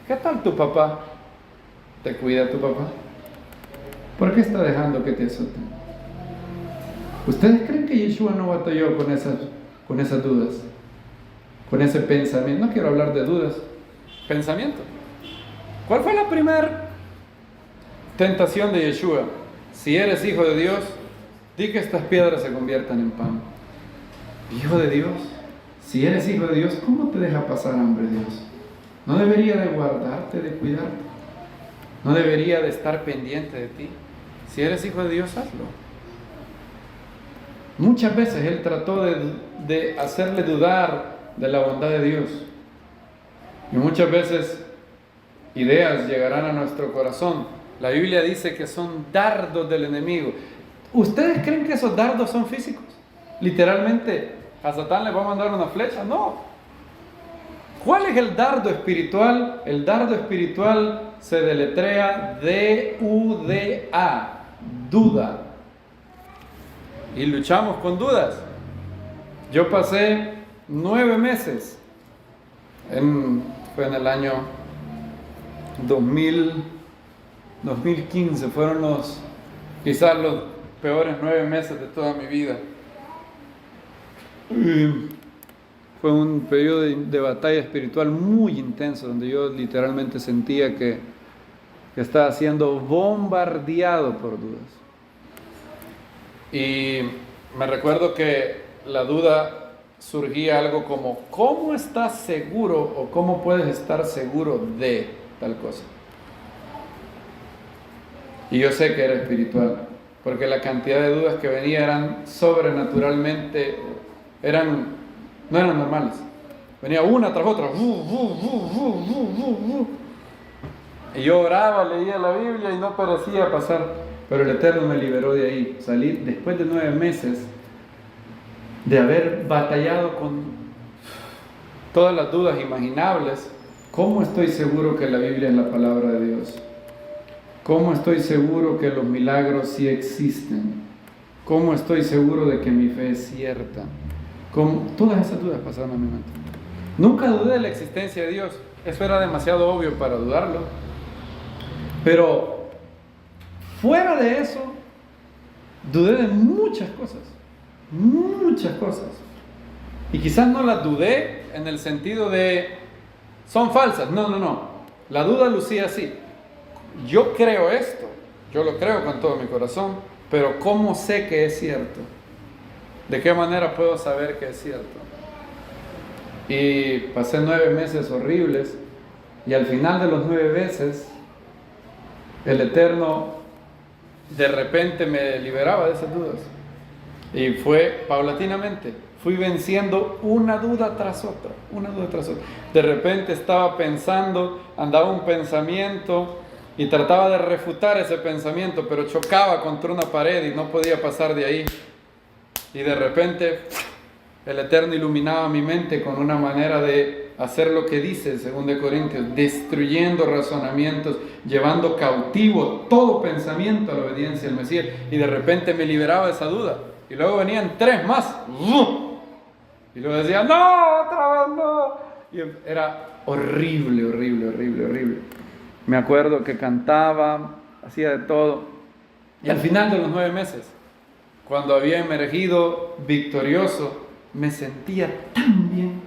¿Qué tal tu papá? ¿Te cuida tu papá? ¿Por qué está dejando que te azoten? ¿Ustedes creen que Yeshua no batalló con esas dudas? Con ese pensamiento. No quiero hablar de dudas. Pensamiento. ¿Cuál fue la primera tentación de Yeshua? Si eres hijo de Dios, di que estas piedras se conviertan en pan. Hijo de Dios, si eres hijo de Dios, ¿cómo te deja pasar hambre Dios? ¿No debería de guardarte, de cuidarte? ¿No debería de estar pendiente de ti? Si eres hijo de Dios, hazlo. Muchas veces Él trató de hacerle dudar de la bondad de Dios. Y muchas veces ideas llegarán a nuestro corazón. La Biblia dice que son dardos del enemigo. ¿Ustedes creen que esos dardos son físicos? Literalmente, ¿a Satán le va a mandar una flecha? No. ¿Cuál es el dardo espiritual? El dardo espiritual se deletrea D-U-D-A, duda. Y luchamos con dudas. Yo pasé 9 meses, fue en el año 2015, fueron quizás los peores 9 meses de toda mi vida. Fue un periodo de batalla espiritual muy intenso, donde yo literalmente sentía que estaba siendo bombardeado por dudas. Y me recuerdo que la duda surgía algo como, ¿cómo estás seguro o cómo puedes estar seguro de tal cosa? Y yo sé que era espiritual, porque la cantidad de dudas que venía eran sobrenaturalmente, no eran normales. Venía una tras otra. Y yo oraba, leía la Biblia y no parecía pasar. Pero el Eterno me liberó de ahí. Salí después de 9 meses de haber batallado todas las dudas imaginables, ¿cómo estoy seguro que la Biblia es la palabra de Dios? ¿Cómo estoy seguro que los milagros sí existen? ¿Cómo estoy seguro de que mi fe es cierta? Todas esas dudas pasaron a mi mente. Nunca dudé de la existencia de Dios. Eso era demasiado obvio para dudarlo. Pero fuera de eso, dudé de muchas cosas. Muchas cosas. Y quizás no las dudé en el sentido de son falsas. No. La duda lucía así. Yo creo esto. Yo lo creo con todo mi corazón. Pero ¿cómo sé que es cierto? ¿De qué manera puedo saber que es cierto? Y pasé 9 meses horribles. Y al final de los 9 meses, el Eterno de repente me liberaba de esas dudas. Y fue paulatinamente. Fui venciendo una duda tras otra. De repente estaba pensando, andaba un pensamiento y trataba de refutar ese pensamiento, pero chocaba contra una pared y no podía pasar de ahí. Y de repente el Eterno iluminaba mi mente con una manera de hacer lo que dice el 2 Corintios, destruyendo razonamientos, llevando cautivo todo pensamiento a la obediencia del Mesías. Y de repente me liberaba de esa duda. Y luego venían 3 más. Y luego decía, no, otra vez no. Y era horrible. Me acuerdo que cantaba, hacía de todo. Y al final de los 9 meses, cuando había emergido victorioso, me sentía tan bien.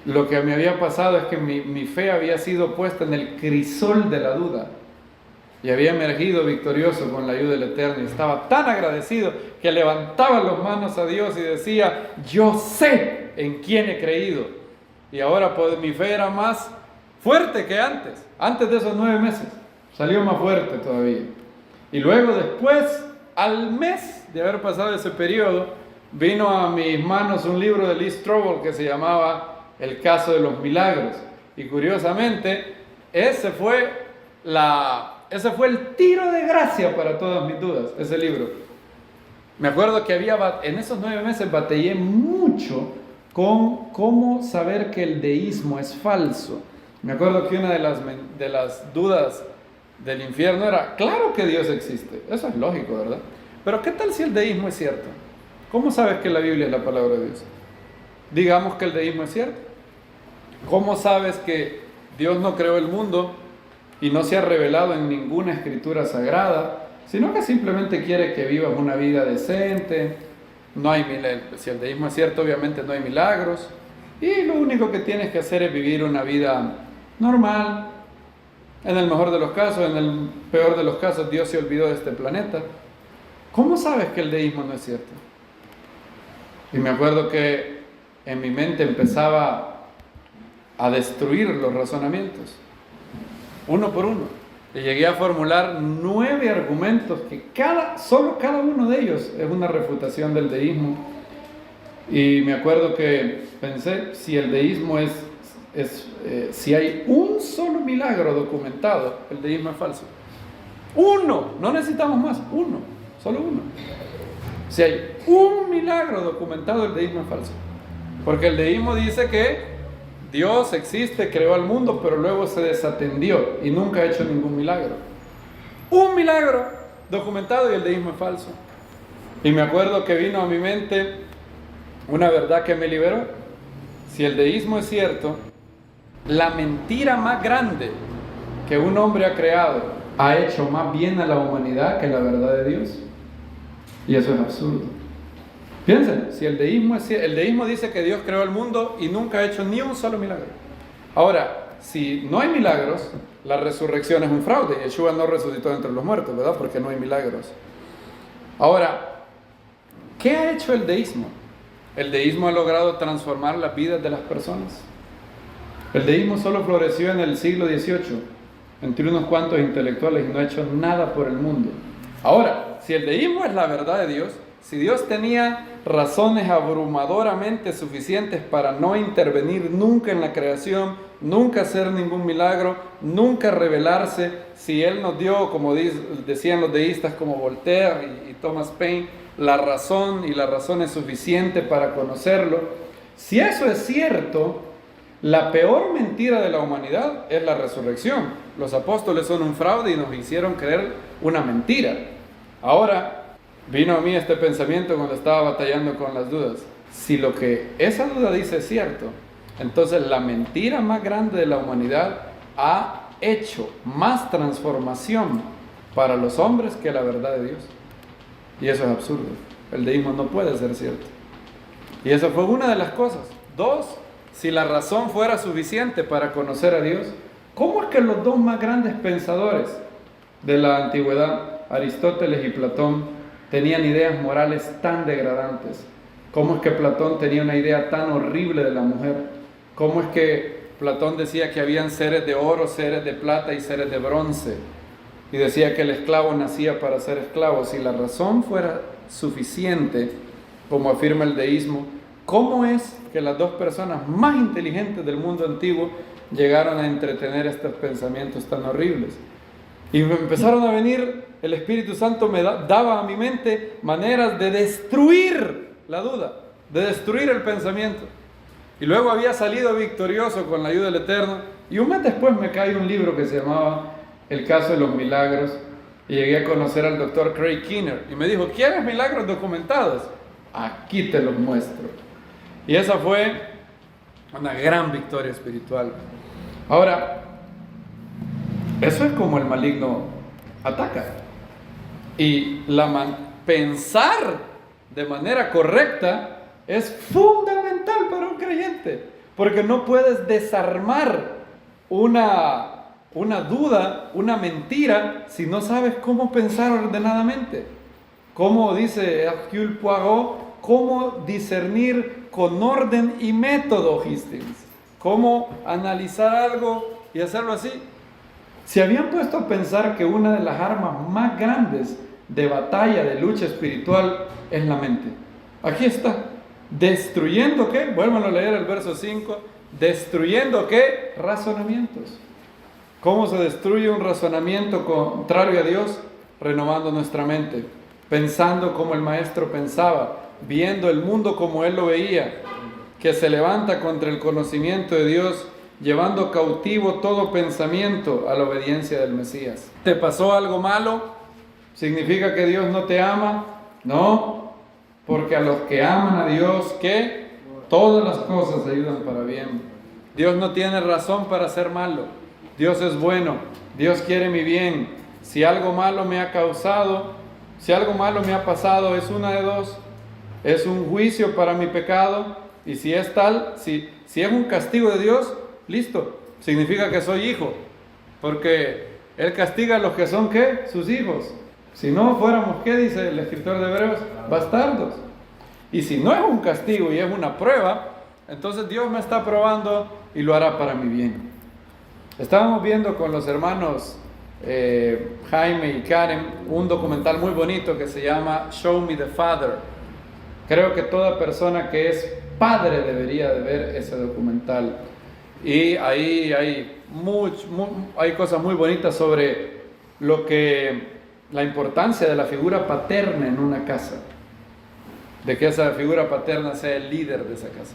Lo que me había pasado es que mi fe había sido puesta en el crisol de la duda. Y había emergido victorioso con la ayuda del Eterno. Y estaba tan agradecido que levantaba las manos a Dios y decía, yo sé en quién he creído. Y ahora pues, mi fe era más fuerte que antes. Antes de esos 9 meses. Salió más fuerte todavía. Y luego después, al mes de haber pasado ese periodo, vino a mis manos un libro de Lee Strobel que se llamaba El caso de los milagros. Y curiosamente, ese fue el tiro de gracia para todas mis dudas, ese libro. Me acuerdo que en esos 9 meses batallé mucho con cómo saber que el deísmo es falso. Me acuerdo que una de las dudas del infierno era, claro que Dios existe, eso es lógico, ¿verdad? Pero ¿qué tal si el deísmo es cierto? ¿Cómo sabes que la Biblia es la palabra de Dios? Digamos que el deísmo es cierto. ¿Cómo sabes que Dios no creó el mundo y no se ha revelado en ninguna escritura sagrada, sino que simplemente quiere que vivas una vida decente? Si el deísmo es cierto, obviamente no hay milagros, y lo único que tienes que hacer es vivir una vida normal. En el mejor de los casos, en el peor de los casos, Dios se olvidó de este planeta. ¿Cómo sabes que el deísmo no es cierto? Y me acuerdo que en mi mente empezaba a destruir los razonamientos, uno por uno. Y llegué a formular 9 argumentos que solo cada uno de ellos es una refutación del deísmo. Y me acuerdo que pensé, si el deísmo si hay un solo milagro documentado, el deísmo es falso. Uno, no necesitamos más, solo uno. Si hay un milagro documentado, el deísmo es falso. Porque el deísmo dice que Dios existe, creó al mundo, pero luego se desatendió y nunca ha hecho ningún milagro. Un milagro documentado y el deísmo es falso. Y me acuerdo que vino a mi mente una verdad que me liberó. Si el deísmo es cierto, la mentira más grande que un hombre ha creado ha hecho más bien a la humanidad que la verdad de Dios. Y eso es absurdo. Piensen, si el deísmo dice que Dios creó el mundo y nunca ha hecho ni un solo milagro. Ahora, si no hay milagros, la resurrección es un fraude. Yeshua no resucitó entre los muertos, ¿verdad? Porque no hay milagros. Ahora, ¿qué ha hecho el deísmo? El deísmo ha logrado transformar las vidas de las personas. El deísmo solo floreció en el siglo XVIII, entre unos cuantos intelectuales, y no ha hecho nada por el mundo. Ahora, si el deísmo es la verdad de Dios, si Dios tenía razones abrumadoramente suficientes para no intervenir nunca en la creación, nunca hacer ningún milagro, nunca revelarse, si Él nos dio, como decían los deístas como Voltaire y Thomas Paine, la razón, y la razón es suficiente para conocerlo, Si eso es cierto, la peor mentira de la humanidad es la resurrección. Los apóstoles son un fraude y nos hicieron creer una mentira. Ahora, vino a mí este pensamiento cuando estaba batallando con las dudas. Si lo que esa duda dice es cierto, entonces la mentira más grande de la humanidad ha hecho más transformación para los hombres que la verdad de Dios. Y eso es absurdo. El deísmo no puede ser cierto. Y eso fue una de las cosas. Dos, si la razón fuera suficiente para conocer a Dios, ¿cómo es que los dos más grandes pensadores de la antigüedad, Aristóteles y Platón, tenían ideas morales tan degradantes? ¿Cómo es que Platón tenía una idea tan horrible de la mujer? ¿Cómo es que Platón decía que habían seres de oro, seres de plata y seres de bronce? Y decía que el esclavo nacía para ser esclavo. Si la razón fuera suficiente, como afirma el deísmo, ¿cómo es que las dos personas más inteligentes del mundo antiguo llegaron a entretener estos pensamientos tan horribles? Y me empezaron a venir, el Espíritu Santo me daba a mi mente maneras de destruir la duda, de destruir el pensamiento. Y luego había salido victorioso con la ayuda del Eterno. Y un mes después me cae un libro que se llamaba El caso de los milagros. Y llegué a conocer al doctor Craig Keener. Y me dijo, ¿quieres milagros documentados? Aquí te los muestro. Y esa fue una gran victoria espiritual. Ahora, eso es como el maligno ataca. Y pensar de manera correcta es fundamental para un creyente, porque no puedes desarmar una duda, una mentira, si no sabes cómo pensar ordenadamente. Como dice Hercule Poirot, cómo discernir con orden y método, Hastings. Cómo analizar algo y hacerlo así. Se habían puesto a pensar que una de las armas más grandes de batalla, de lucha espiritual, es la mente. Aquí está. ¿Destruyendo qué? Vuelvan a leer el verso 5. ¿Destruyendo qué? Razonamientos. ¿Cómo se destruye un razonamiento contrario a Dios? Renovando nuestra mente, pensando como el maestro pensaba, viendo el mundo como él lo veía, que se levanta contra el conocimiento de Dios, llevando cautivo todo pensamiento a la obediencia del Mesías. ¿Te pasó algo malo? ¿Significa que Dios no te ama? No, porque a los que aman a Dios, ¿qué? Todas las cosas ayudan para bien. Dios no tiene razón para ser malo. Dios es bueno. Dios quiere mi bien. Si algo malo me ha causado, si algo malo me ha pasado, es una de dos. Es un juicio para mi pecado. Y si es tal, si es un castigo de Dios, listo. Significa que soy hijo. Porque Él castiga a los que son, ¿qué? Sus hijos. Si no fuéramos, ¿qué dice el escritor de Hebreos? Bastardos. Y si no es un castigo y es una prueba, entonces Dios me está probando y lo hará para mi bien. Estábamos viendo con los hermanos Jaime y Karen un documental muy bonito que se llama Show Me the Father. Creo que toda persona que es padre debería de ver ese documental. Y ahí hay cosas muy bonitas sobre la importancia de la figura paterna en una casa, de que esa figura paterna sea el líder de esa casa.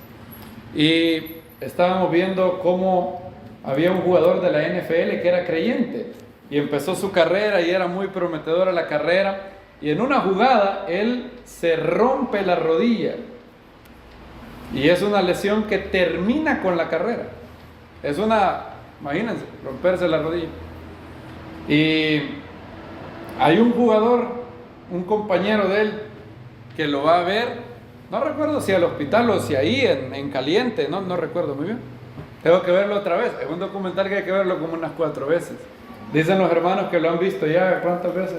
Y estábamos viendo cómo había un jugador de la NFL que era creyente y empezó su carrera y era muy prometedora la carrera, y en una jugada él se rompe la rodilla y es una lesión que termina con la carrera. Imagínense, romperse la rodilla. Y hay un jugador, un compañero de él, que lo va a ver, no recuerdo si al hospital o si ahí en caliente, no recuerdo muy bien. Tengo que verlo otra vez. Es un documental que hay que verlo como unas 4 veces. Dicen los hermanos que lo han visto ya, ¿cuántas veces?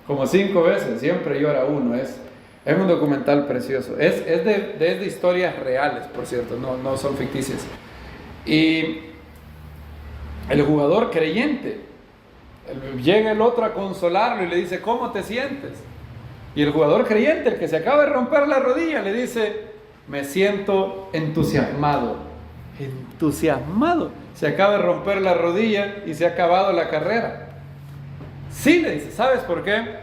Como 5 veces, siempre llora uno. Es un documental precioso. Es de historias reales, por cierto, no son ficticias. Y el jugador creyente, llega el otro a consolarlo y le dice, ¿cómo te sientes? Y el jugador creyente, el que se acaba de romper la rodilla, le dice, me siento entusiasmado. Se acaba de romper la rodilla y se ha acabado la carrera. Sí, le dice, ¿sabes por qué?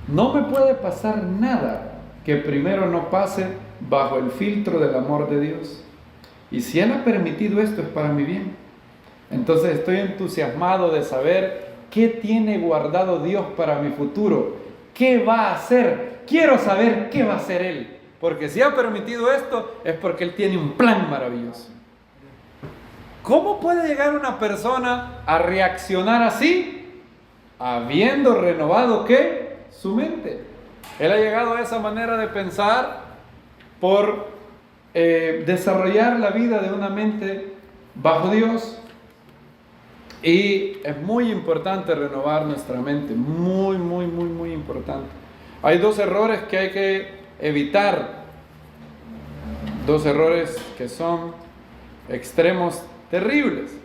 No me puede pasar nada que primero no pase bajo el filtro del amor de Dios. Y si Él ha permitido esto es para mi bien. Entonces estoy entusiasmado de saber qué tiene guardado Dios para mi futuro. ¿Qué va a hacer? Quiero saber qué va a hacer Él. Porque si ha permitido esto es porque Él tiene un plan maravilloso. ¿Cómo puede llegar una persona a reaccionar así? Habiendo renovado ¿qué? Su mente. Él ha llegado a esa manera de pensar por desarrollar la vida de una mente bajo Dios. Y es muy importante renovar nuestra mente, muy importante. Hay dos errores que hay que evitar, dos errores que son extremos terribles.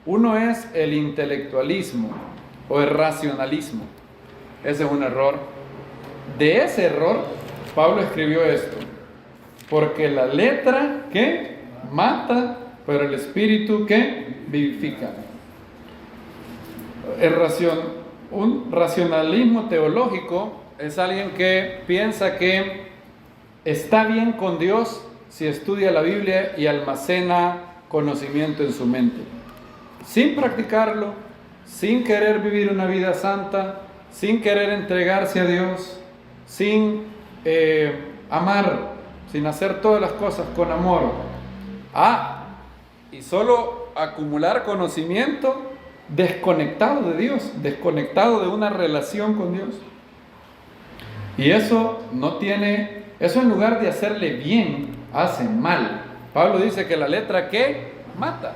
Uno es el intelectualismo o el racionalismo. Ese es un error. De ese error, Pablo escribió esto: porque la letra, ¿qué? Mata, pero el espíritu, ¿qué? Vivifica. Un racionalismo teológico es alguien que piensa que está bien con Dios si estudia la Biblia y almacena conocimiento en su mente, sin practicarlo, sin querer vivir una vida santa, sin querer entregarse a Dios, sin amar, sin hacer todas las cosas con amor. Y solo acumular conocimiento desconectado de Dios, desconectado de una relación con Dios. Y eso en lugar de hacerle bien, hace mal. Pablo dice que la letra ¿qué? Mata.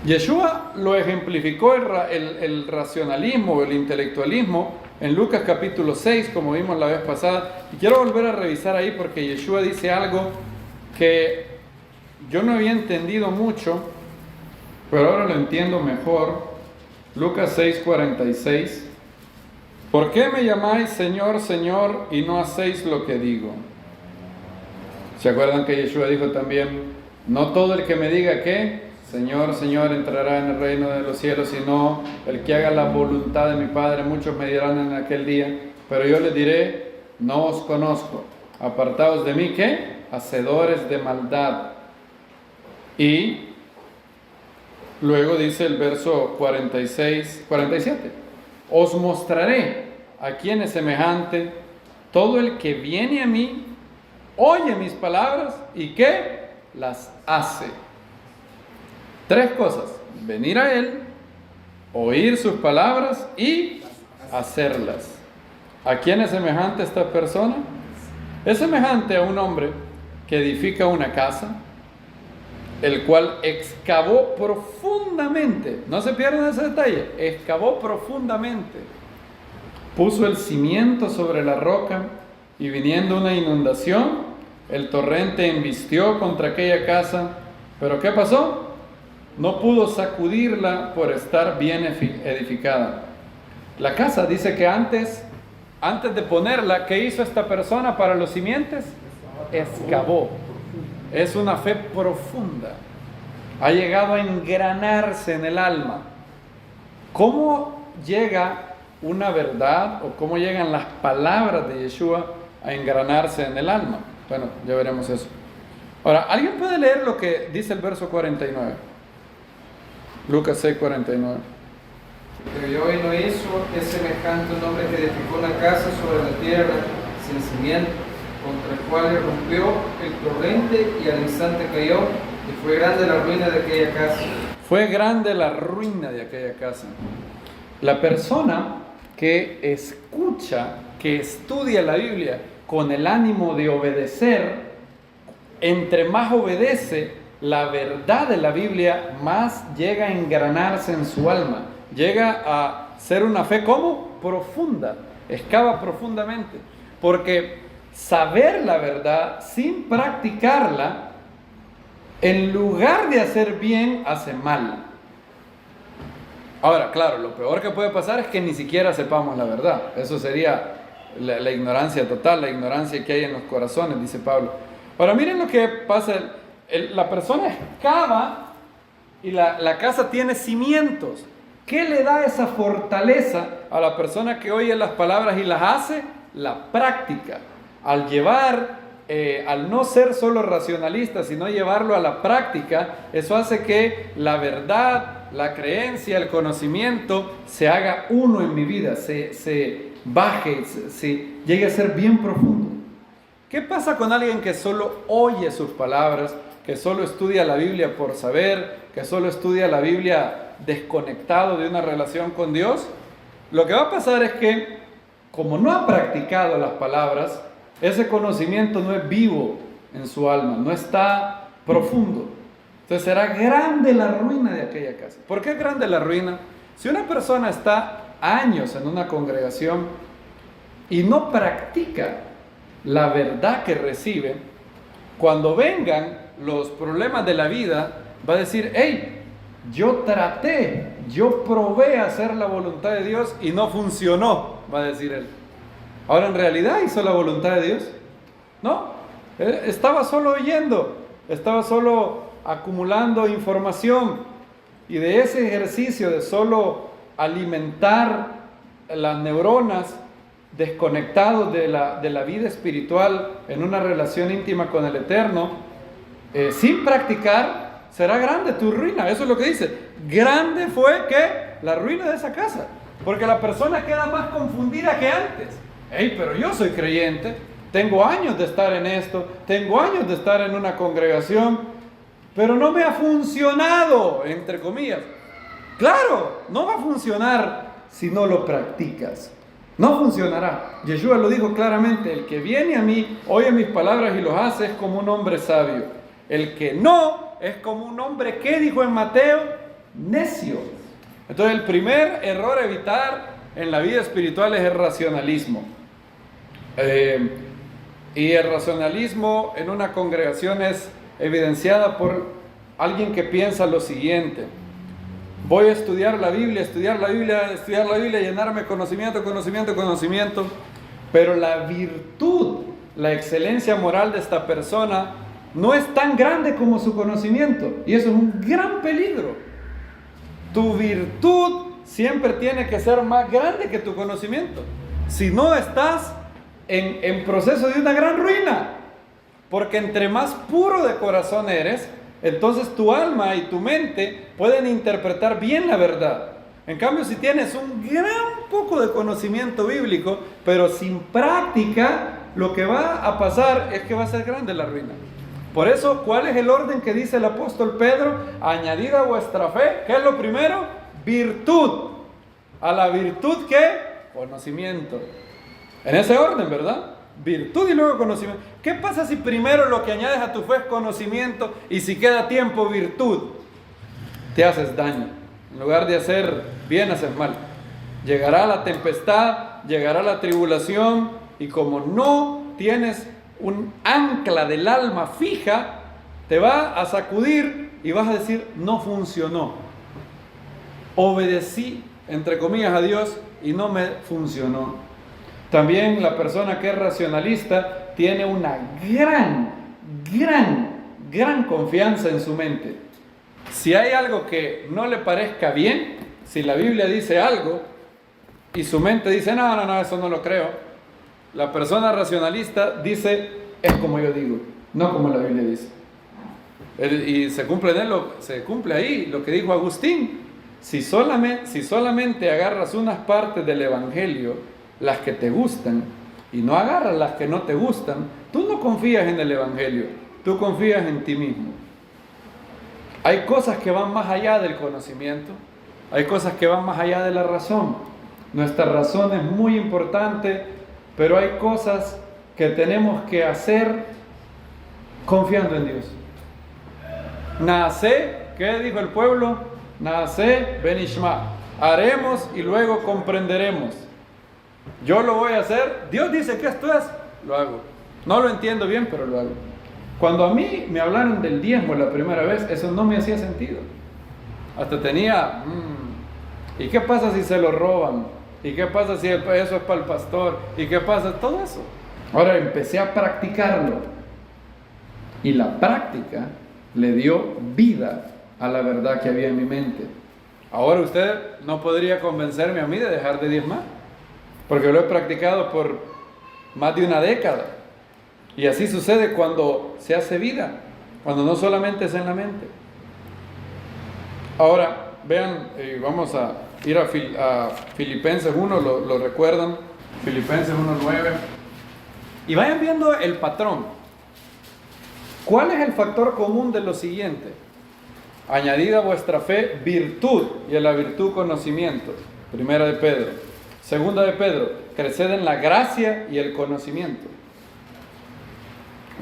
Yeshua lo ejemplificó el racionalismo, el intelectualismo en Lucas capítulo 6, como vimos la vez pasada. Y quiero volver a revisar ahí porque Yeshua dice algo que yo no había entendido mucho, pero ahora lo entiendo mejor. Lucas 6:46. ¿Por qué me llamáis Señor, Señor, y no hacéis lo que digo? ¿Se acuerdan que Yeshua dijo también: no todo el que me diga que Señor, Señor, entrará en el reino de los cielos, sino el que haga la voluntad de mi Padre? Muchos me dirán en aquel día, pero yo les diré: no os conozco, apartaos de mí, ¿qué? Hacedores de maldad. Y luego dice el verso 47: os mostraré a quién es semejante todo el que viene a mí, oye mis palabras y ¿qué? Las hace. Tres cosas: venir a Él, oír sus palabras y hacerlas. ¿A quién es semejante esta persona? Es semejante a un hombre que edifica una casa, el cual excavó profundamente. No se pierdan ese detalle. Excavó profundamente. Puso el cimiento sobre la roca, y viniendo una inundación, el torrente embistió contra aquella casa. ¿Pero qué pasó? No pudo sacudirla por estar bien edificada. La casa dice que antes de ponerla, ¿qué hizo esta persona para los simientes? Excavó. Es una fe profunda. Ha llegado a engranarse en el alma. ¿Cómo llega una verdad o cómo llegan las palabras de Yeshua a engranarse en el alma? Bueno, ya veremos eso. Ahora, ¿alguien puede leer lo que dice el verso 49? Lucas 6:49. Pero yo hoy no hizo, es semejante a un hombre que edificó una casa sobre la tierra sin cimiento, contra el cual rompió el torrente y al instante cayó, y fue grande la ruina de aquella casa. Fue grande la ruina de aquella casa. La persona que escucha, que estudia la Biblia con el ánimo de obedecer, entre más obedece la verdad de la Biblia, más llega a engranarse en su alma. Llega a ser una fe como profunda, excava profundamente, porque saber la verdad sin practicarla, en lugar de hacer bien, hace mal. Ahora, claro, lo peor que puede pasar es que ni siquiera sepamos la verdad. Eso sería la ignorancia total, la ignorancia que hay en los corazones, dice Pablo. Ahora miren lo que pasa. La persona excava y la casa tiene cimientos. ¿Qué le da esa fortaleza a la persona que oye las palabras y las hace? La práctica. Al llevar al no ser solo racionalista, sino llevarlo a la práctica, eso hace que la verdad, la creencia, el conocimiento se haga uno en mi vida, se baje, llegue a ser bien profundo. ¿Qué pasa con alguien que solo oye sus palabras, que solo estudia la Biblia por saber, que solo estudia la Biblia desconectado de una relación con Dios? Lo que va a pasar es que, como no ha practicado las palabras, ese conocimiento no es vivo en su alma, no está profundo. Entonces será grande la ruina de aquella casa. ¿Por qué es grande la ruina? Si una persona está años en una congregación y no practica la verdad que recibe, cuando vengan los problemas de la vida, va a decir: hey, yo traté, yo probé hacer la voluntad de Dios y no funcionó, va a decir él. Ahora, ¿en realidad hizo la voluntad de Dios? No, estaba solo oyendo, estaba solo acumulando información, y de ese ejercicio de solo alimentar las neuronas, desconectados de la vida espiritual en una relación íntima con el Eterno, sin practicar, será grande tu ruina. Eso es lo que dice. Grande fue que la ruina de esa casa, porque la persona queda más confundida que antes. Hey, pero yo soy creyente, tengo años de estar en esto, tengo años de estar en una congregación, pero no me ha funcionado, entre comillas. Claro, no va a funcionar si no lo practicas. No funcionará. Yeshua lo dijo claramente: el que viene a mí, oye mis palabras y los hace, es como un hombre sabio. El que no, es como un hombre, ¿qué dijo en Mateo? Necio. Entonces el primer error a evitar en la vida espiritual es el racionalismo. Y el racionalismo en una congregación es evidenciada por alguien que piensa lo siguiente: voy a estudiar la Biblia, llenarme conocimiento, pero la virtud, la excelencia moral de esta persona no es tan grande como su conocimiento, y eso es un gran peligro. Tu virtud siempre tiene que ser más grande que tu conocimiento, si no estás en proceso de una gran ruina, porque entre más puro de corazón eres, entonces tu alma y tu mente pueden interpretar bien la verdad. En cambio, si tienes un gran poco de conocimiento bíblico, pero sin práctica, lo que va a pasar es que va a ser grande la ruina. Por eso, ¿cuál es el orden que dice el apóstol Pedro? Añadid a vuestra fe, ¿qué es lo primero? Virtud. A la virtud, ¿qué? Conocimiento. En ese orden, ¿verdad? Virtud y luego conocimiento. ¿Qué pasa si primero lo que añades a tu fe es conocimiento y si queda tiempo virtud? Te haces daño. En lugar de hacer bien, haces mal. Llegará la tempestad, llegará la tribulación, y como no tienes un ancla del alma fija, te va a sacudir y vas a decir: no funcionó. Obedecí, entre comillas, a Dios y no me funcionó. También la persona que es racionalista tiene una gran confianza en su mente. Si hay algo que no le parezca bien, si la Biblia dice algo y su mente dice: no, eso no lo creo, la persona racionalista dice: es como yo digo, no como la Biblia dice. Y se cumple ahí lo que dijo Agustín: si solamente agarras unas partes del Evangelio, las que te gustan, y no agarras las que no te gustan, tú no confías en el Evangelio, tú confías en ti mismo. Hay cosas que van más allá del conocimiento, hay cosas que van más allá de la razón. Nuestra razón es muy importante, pero hay cosas que tenemos que hacer confiando en Dios. Nace, ¿qué dijo el pueblo? Nace benishma. Haremos y luego comprenderemos. Yo lo voy a hacer. Dios dice que esto es, lo hago. No lo entiendo bien, pero lo hago. Cuando a mí me hablaron del diezmo la primera vez, eso no me hacía sentido. Hasta tenía, ¿y qué pasa si se lo roban? ¿Y qué pasa si eso es para el pastor? ¿Y qué pasa? Todo eso. Ahora empecé a practicarlo. Y la práctica le dio vida a la verdad que había en mi mente. Ahora usted no podría convencerme a mí de dejar de diezmar, porque lo he practicado por más de una década. Y así sucede cuando se hace vida, cuando no solamente es en la mente. Ahora, vean, vamos a ir a Filipenses 1, lo recuerdan, Filipenses 1:9. Y vayan viendo el patrón. ¿Cuál es el factor común de lo siguiente? Añadida a vuestra fe virtud, y a la virtud conocimiento. Primera de Pedro. Segunda de Pedro, creced en la gracia y el conocimiento.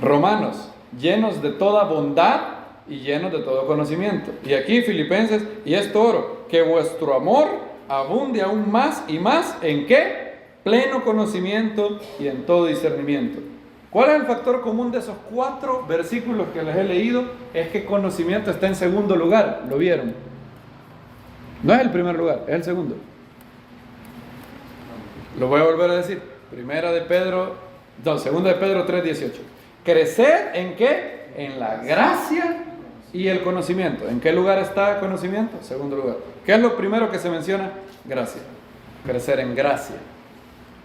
Romanos, llenos de toda bondad y llenos de todo conocimiento. Y aquí Filipenses, y esto oro, que vuestro amor abunde aún más y más, ¿en qué? Pleno conocimiento y en todo discernimiento. ¿Cuál es el factor común de esos 4 versículos que les he leído? Es que conocimiento está en segundo lugar, ¿lo vieron? No es el primer lugar, es el segundo. Lo voy a volver a decir. Segunda de Pedro 3:18. Crecer ¿en qué? En la gracia y el conocimiento. ¿En qué lugar está conocimiento? Segundo lugar. ¿Qué es lo primero que se menciona? Gracia. Crecer en gracia.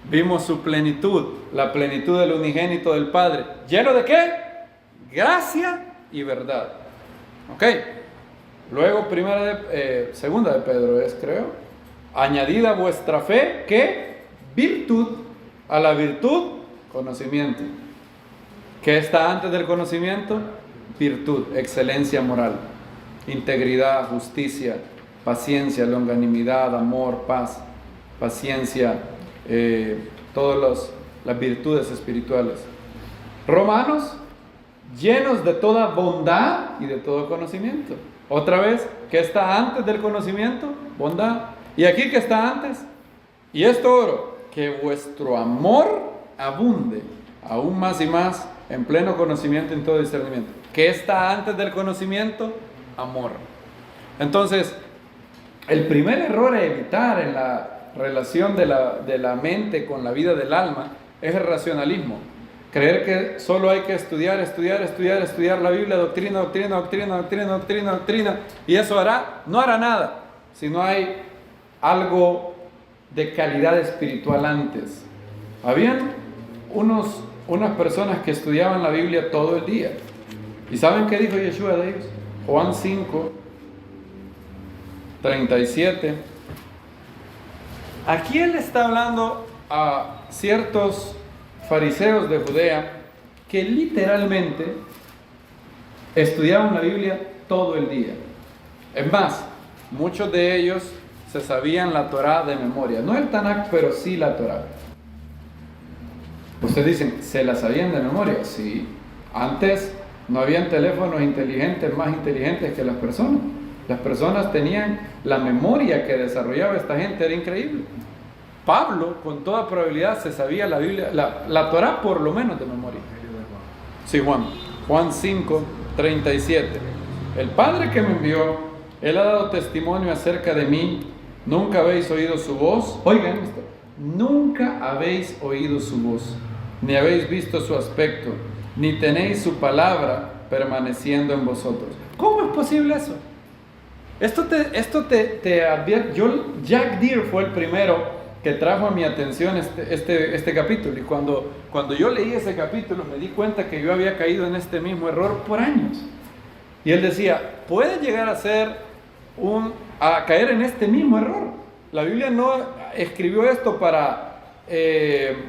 Vimos su plenitud, la plenitud del unigénito del Padre. ¿Lleno de qué? Gracia y verdad. Ok. Luego segunda de Pedro es, creo. Añadida a vuestra fe, ¿qué? Virtud. A la virtud, conocimiento. ¿Qué está antes del conocimiento? Virtud, excelencia moral, integridad, justicia, paciencia, longanimidad, amor, paz, paciencia, todas las virtudes espirituales. Romanos, llenos de toda bondad y de todo conocimiento. Otra vez, ¿qué está antes del conocimiento? Bondad. ¿Y aquí qué está antes? Y esto oro, que vuestro amor abunde aún más y más en pleno conocimiento y en todo discernimiento. ¿Qué está antes del conocimiento? Amor. Entonces, el primer error a evitar en la relación de la mente con la vida del alma es el racionalismo. Creer que solo hay que estudiar la Biblia, doctrina, y eso no hará nada si no hay algo de calidad espiritual antes. Habían unas personas que estudiaban la Biblia todo el día. ¿Y saben qué dijo Yeshua de ellos? Juan 5:37. Aquí él está hablando a ciertos fariseos de Judea que literalmente estudiaban la Biblia todo el día. Es más, muchos de ellos se sabían la Torá de memoria. No el Tanakh, pero sí la Torá. Ustedes dicen, ¿se la sabían de memoria? Sí. Antes no habían teléfonos inteligentes más inteligentes que las personas. Las personas tenían la memoria que desarrollaba esta gente, era increíble. Pablo, con toda probabilidad, se sabía la Biblia, la Torá por lo menos de memoria. Sí, Juan 5:37. El Padre que me envió, Él ha dado testimonio acerca de mí. Nunca habéis oído su voz. Oigan esto. Nunca habéis oído su voz, ni habéis visto su aspecto, ni tenéis su palabra permaneciendo en vosotros. ¿Cómo es posible eso? Esto te advierte. Jack Deere fue el primero que trajo a mi atención este capítulo. Y cuando yo leí ese capítulo me di cuenta que yo había caído en este mismo error por años. Y él decía, puede llegar a caer en este mismo error. La Biblia no escribió esto para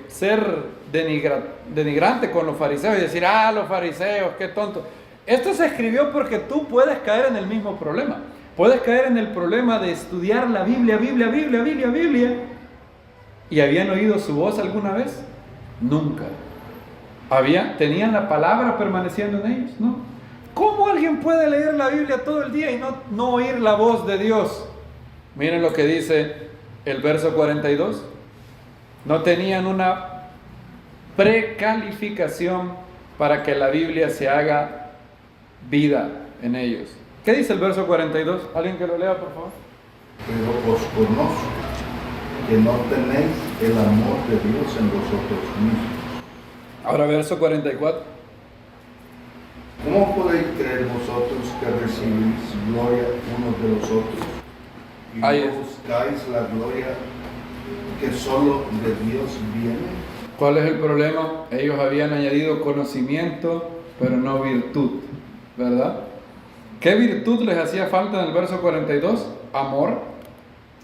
ser denigrante con los fariseos y decir, los fariseos, qué tonto. Esto se escribió porque tú puedes caer en el mismo problema. Puedes caer en el problema de estudiar la Biblia. ¿Y habían oído su voz alguna vez? Nunca. ¿Tenían la palabra permaneciendo en ellos? No. ¿Cómo alguien puede leer la Biblia todo el día y no oír la voz de Dios? Miren lo que dice el verso 42. No tenían una precalificación para que la Biblia se haga vida en ellos. ¿Qué dice el verso 42? ¿Alguien que lo lea, por favor? Pero os conozco que no tenéis el amor de Dios en vosotros mismos. Ahora verso 44. ¿Cómo podéis creer vosotros que recibís gloria unos de los otros y Ahí no buscáis la gloria que solo de Dios viene? ¿Cuál es el problema? Ellos habían añadido conocimiento, pero no virtud, ¿verdad? ¿Qué virtud les hacía falta en el verso 42? Amor.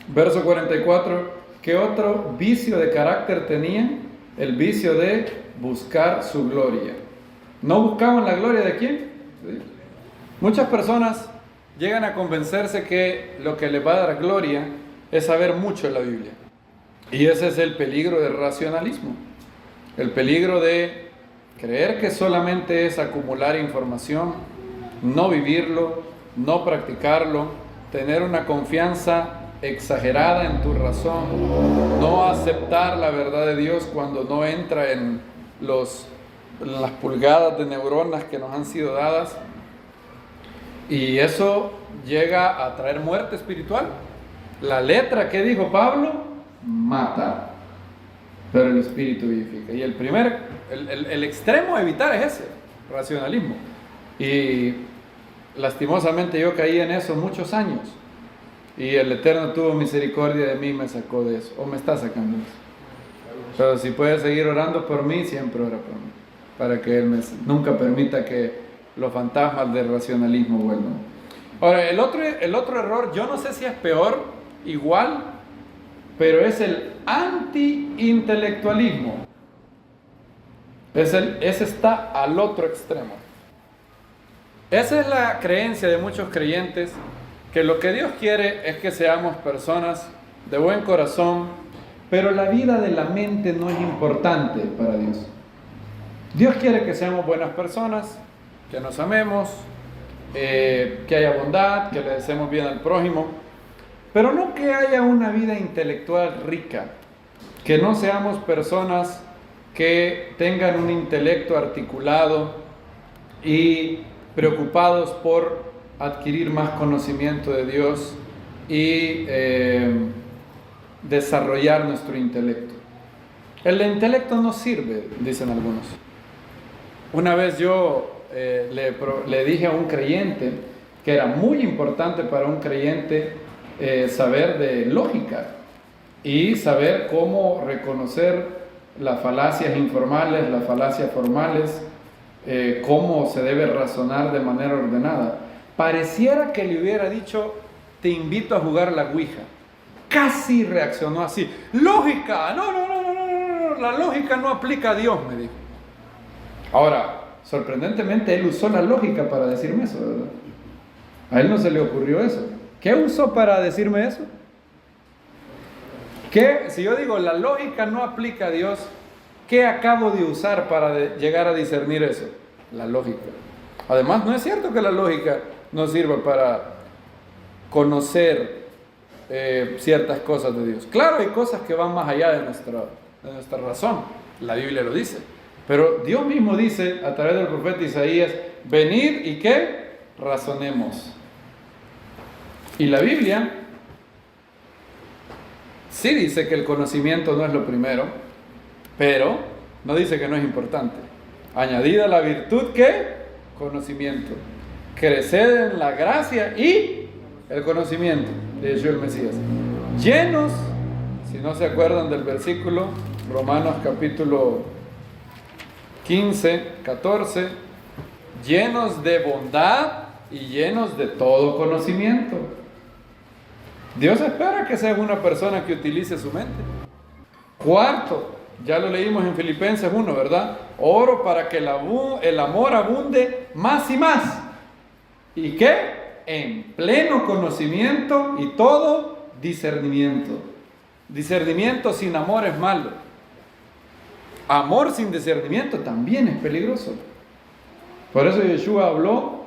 Verso 44, ¿qué otro vicio de carácter tenían? El vicio de buscar su gloria. ¿No buscaban la gloria de quién? ¿Sí? Muchas personas llegan a convencerse que lo que les va a dar gloria es saber mucho en la Biblia. Y ese es el peligro del racionalismo. El peligro de creer que solamente es acumular información, no vivirlo, no practicarlo, tener una confianza exagerada en tu razón, no aceptar la verdad de Dios cuando no entra en las pulgadas de neuronas que nos han sido dadas. Y eso llega a traer muerte espiritual. La letra que dijo Pablo mata, pero el espíritu vivifica. Y el extremo a evitar es ese, racionalismo. Y lastimosamente yo caí en eso muchos años. Y el Eterno tuvo misericordia de mí y me sacó de eso, o me está sacando de eso. Pero si puedes seguir orando por mí, siempre ora por mí, para que Él nunca permita que los fantasmas del racionalismo vuelvan. Ahora, el otro error, yo no sé si es peor, igual, pero es el anti-intelectualismo. Ese está al otro extremo. Esa es la creencia de muchos creyentes, que lo que Dios quiere es que seamos personas de buen corazón, pero la vida de la mente no es importante para Dios. Dios quiere que seamos buenas personas, que nos amemos, que haya bondad, que le deseemos bien al prójimo, pero no que haya una vida intelectual rica, que no seamos personas que tengan un intelecto articulado y preocupados por adquirir más conocimiento de Dios y desarrollar nuestro intelecto. El intelecto no sirve, dicen algunos. Una vez yo le dije a un creyente que era muy importante para un creyente saber de lógica y saber cómo reconocer las falacias informales, las falacias formales, cómo se debe razonar de manera ordenada. Pareciera que le hubiera dicho: te invito a jugar la ouija. Casi reaccionó así: lógica, no, la lógica no aplica a Dios, me dijo. Ahora, sorprendentemente él usó la lógica para decirme eso, ¿verdad? A él no se le ocurrió eso. ¿Qué usó para decirme eso? ¿Qué? Si yo digo la lógica no aplica a Dios, ¿qué acabo de usar para llegar a discernir eso? La lógica. Además, no es cierto que la lógica no sirva para conocer ciertas cosas de Dios. Claro, hay cosas que van más allá de nuestra razón. La Biblia lo dice. Pero Dios mismo dice a través del profeta Isaías: venid y ¿qué? Razonemos. Y la Biblia sí dice que el conocimiento no es lo primero, pero no dice que no es importante. Añadida la virtud, ¿qué? Conocimiento. Creced en la gracia y el conocimiento de Yeshua el Mesías. Llenos, si no se acuerdan del versículo, Romanos capítulo 15, 14, llenos de bondad y llenos de todo conocimiento. Dios espera que seas una persona que utilice su mente. Cuarto, ya lo leímos en Filipenses 1, ¿verdad? Oro para que el amor abunde más y más. ¿Y qué? En pleno conocimiento y todo discernimiento. Discernimiento sin amor es malo. Amor sin discernimiento también es peligroso. Por eso Yeshua habló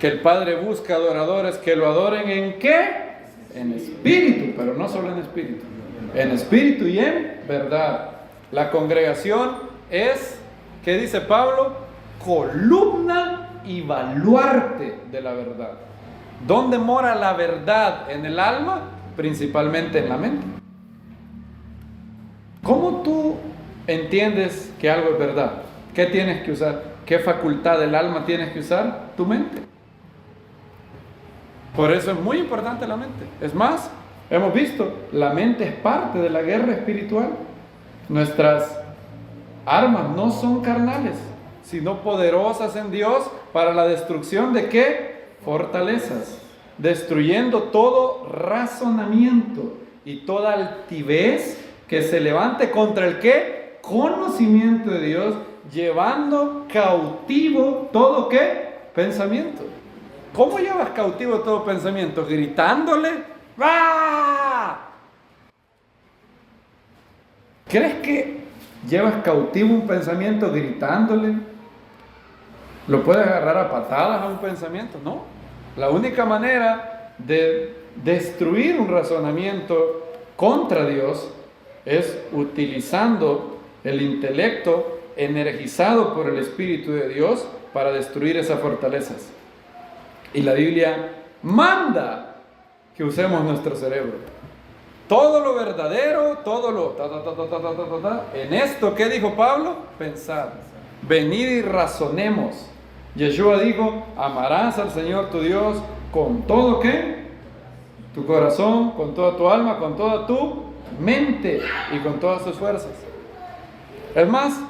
que el Padre busca adoradores que lo adoren ¿en qué? En espíritu, pero no solo en espíritu. En espíritu y en verdad. La congregación es, ¿qué dice Pablo? Columna y baluarte de la verdad. ¿Dónde mora la verdad en el alma? Principalmente en la mente. ¿Cómo tú entiendes que algo es verdad? ¿Qué tienes que usar? ¿Qué facultad del alma tienes que usar? Tu mente. Por eso es muy importante la mente. Es más, hemos visto, la mente es parte de la guerra espiritual. Nuestras armas no son carnales, sino poderosas en Dios para la destrucción de ¿qué? Fortalezas, destruyendo todo razonamiento y toda altivez que se levante contra el ¿qué? Conocimiento de Dios, llevando cautivo todo ¿qué? Pensamiento. ¿Cómo llevas cautivo todo pensamiento? Gritándole. ¡Ah! ¿Crees que llevas cautivo un pensamiento gritándole? ¿Lo puedes agarrar a patadas a un pensamiento? No. La única manera de destruir un razonamiento contra Dios es utilizando el intelecto energizado por el Espíritu de Dios para destruir esas fortalezas. Y la Biblia manda que usemos nuestro cerebro. Todo lo verdadero, todo lo... En esto, ¿qué dijo Pablo? Pensad, venid y razonemos. Yeshua dijo, amarás al Señor tu Dios con todo ¿qué? Tu corazón, con toda tu alma, con toda tu mente y con todas tus fuerzas. Es más,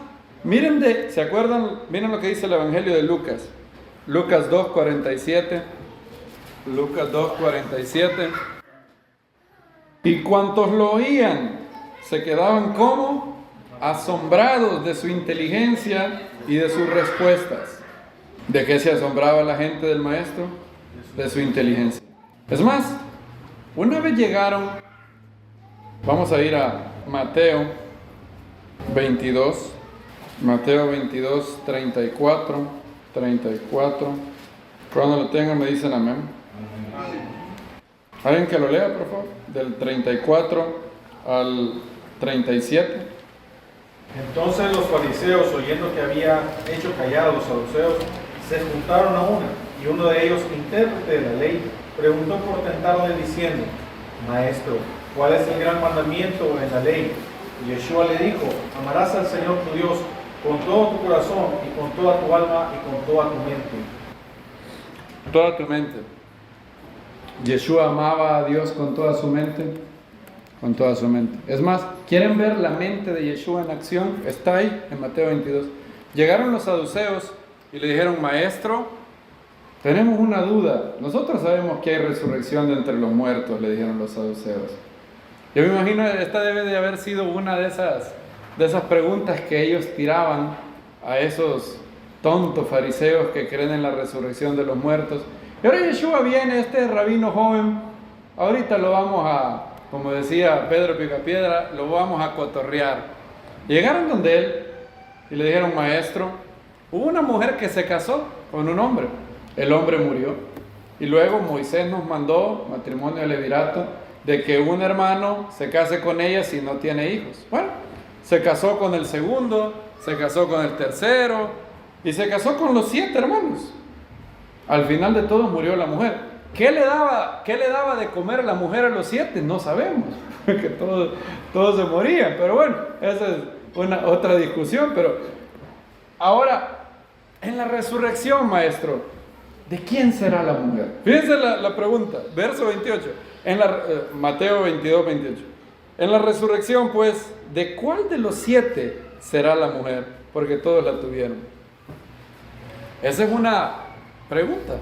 ¿se acuerdan? Miren lo que dice el Evangelio de Lucas. Lucas 2:47. Lucas 2:47. Y cuantos lo oían, se quedaban como asombrados de su inteligencia y de sus respuestas. ¿De qué se asombraba la gente del maestro? De su inteligencia. Es más, una vez llegaron, vamos a ir a Mateo 22, Mateo 22, 34. Cuando lo tengan me dicen amén. ¿Alguien que lo lea, por favor? Del 34 al 37. Entonces los fariseos, oyendo que había hecho callar a los saduceos, se juntaron a una, y uno de ellos, intérprete de la ley, preguntó por tentarle diciendo, Maestro, ¿cuál es el gran mandamiento en la ley? Y Yeshua le dijo, amarás al Señor tu Dios con todo tu corazón y con toda tu alma y con toda tu mente. Toda tu mente. Yeshua amaba a Dios con toda su mente. Con toda su mente. Es más, ¿quieren ver la mente de Yeshua en acción? Está ahí en Mateo 22. Llegaron los saduceos y le dijeron, Maestro, tenemos una duda. Nosotros sabemos que hay resurrección de entre los muertos, le dijeron los saduceos. Yo me imagino que esta debe de haber sido una de esas preguntas que ellos tiraban a esos tontos fariseos que creen en la resurrección de los muertos. Y ahora Yeshua viene, este rabino joven, ahorita lo vamos a, como decía Pedro Picapiedra, lo vamos a cotorrear. Llegaron donde él y le dijeron, Maestro, hubo una mujer que se casó con un hombre, el hombre murió, y luego Moisés nos mandó, matrimonio de levirato, de que un hermano se case con ella si no tiene hijos. Bueno, se casó con el segundo, se casó con el tercero, y se casó con los 7 hermanos. Al final de todo murió la mujer. ¿Qué le daba de comer la mujer a los 7? No sabemos, que todos se morían, pero bueno, esa es otra discusión. Pero ahora, en la resurrección, Maestro, ¿de quién será la mujer? Fíjense la pregunta, verso 28, Mateo 22, 28. En la resurrección, pues, ¿de cuál de los 7 será la mujer? Porque todos la tuvieron. Esa es una pregunta.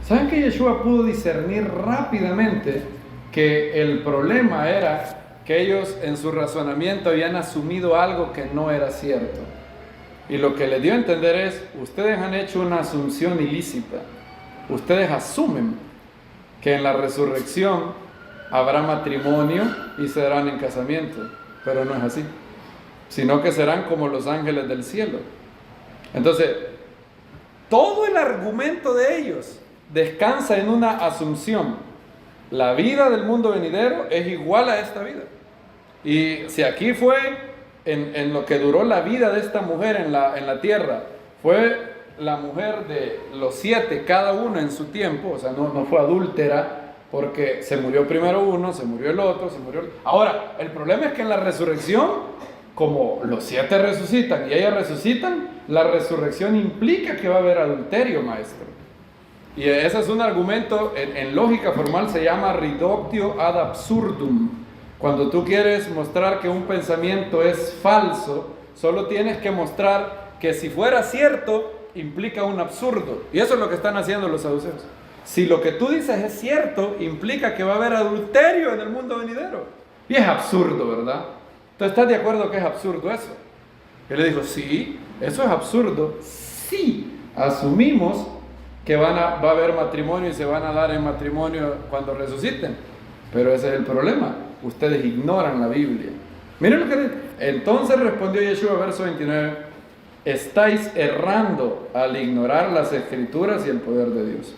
¿Saben que Yeshua pudo discernir rápidamente que el problema era que ellos en su razonamiento habían asumido algo que no era cierto? Y lo que les dio a entender es, ustedes han hecho una asunción ilícita. Ustedes asumen que en la resurrección habrá matrimonio y se darán en casamiento, pero no es así, sino que serán como los ángeles del cielo. Entonces, todo el argumento de ellos descansa en una asunción. La vida del mundo venidero es igual a esta vida. Y si aquí fue en lo que duró la vida de esta mujer en la tierra, fue la mujer de los 7, cada uno en su tiempo, o sea, no fue adúltera, porque se murió primero uno, se murió el otro, se murió el... Ahora, el problema es que en la resurrección, como los 7 resucitan y ellas resucitan, la resurrección implica que va a haber adulterio, Maestro. Y ese es un argumento, en lógica formal se llama reductio ad absurdum. Cuando tú quieres mostrar que un pensamiento es falso, solo tienes que mostrar que si fuera cierto, implica un absurdo. Y eso es lo que están haciendo los saduceos. Si lo que tú dices es cierto, implica que va a haber adulterio en el mundo venidero. Y es absurdo, ¿verdad? ¿Tú estás de acuerdo que es absurdo eso? Él le dijo, sí, eso es absurdo. Sí, asumimos que va a haber matrimonio y se van a dar en matrimonio cuando resuciten. Pero ese es el problema. Ustedes ignoran la Biblia. Miren lo que dice. Entonces respondió Yeshua, verso 29, estáis errando al ignorar las Escrituras y el poder de Dios.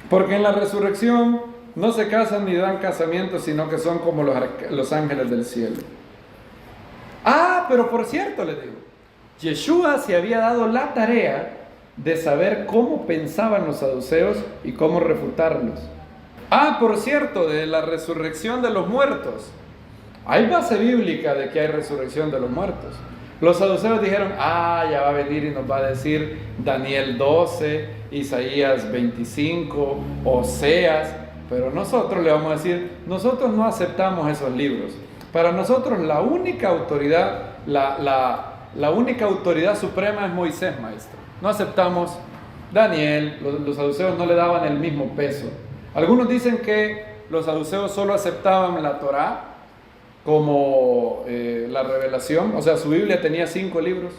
Porque en la resurrección no se casan ni dan casamiento, sino que son como los ángeles del cielo. Ah, pero por cierto, les digo, Yeshua se había dado la tarea de saber cómo pensaban los saduceos y cómo refutarlos. Ah, por cierto, de la resurrección de los muertos. Hay base bíblica de que hay resurrección de los muertos. Los saduceos dijeron, ya va a venir y nos va a decir Daniel 12, Isaías 25, Oseas, pero nosotros le vamos a decir, nosotros no aceptamos esos libros. Para nosotros la única autoridad, la única autoridad suprema es Moisés, maestro. No aceptamos Daniel, los saduceos no le daban el mismo peso. Algunos dicen que los saduceos solo aceptaban la Torá como la revelación, o sea, su Biblia tenía 5 libros.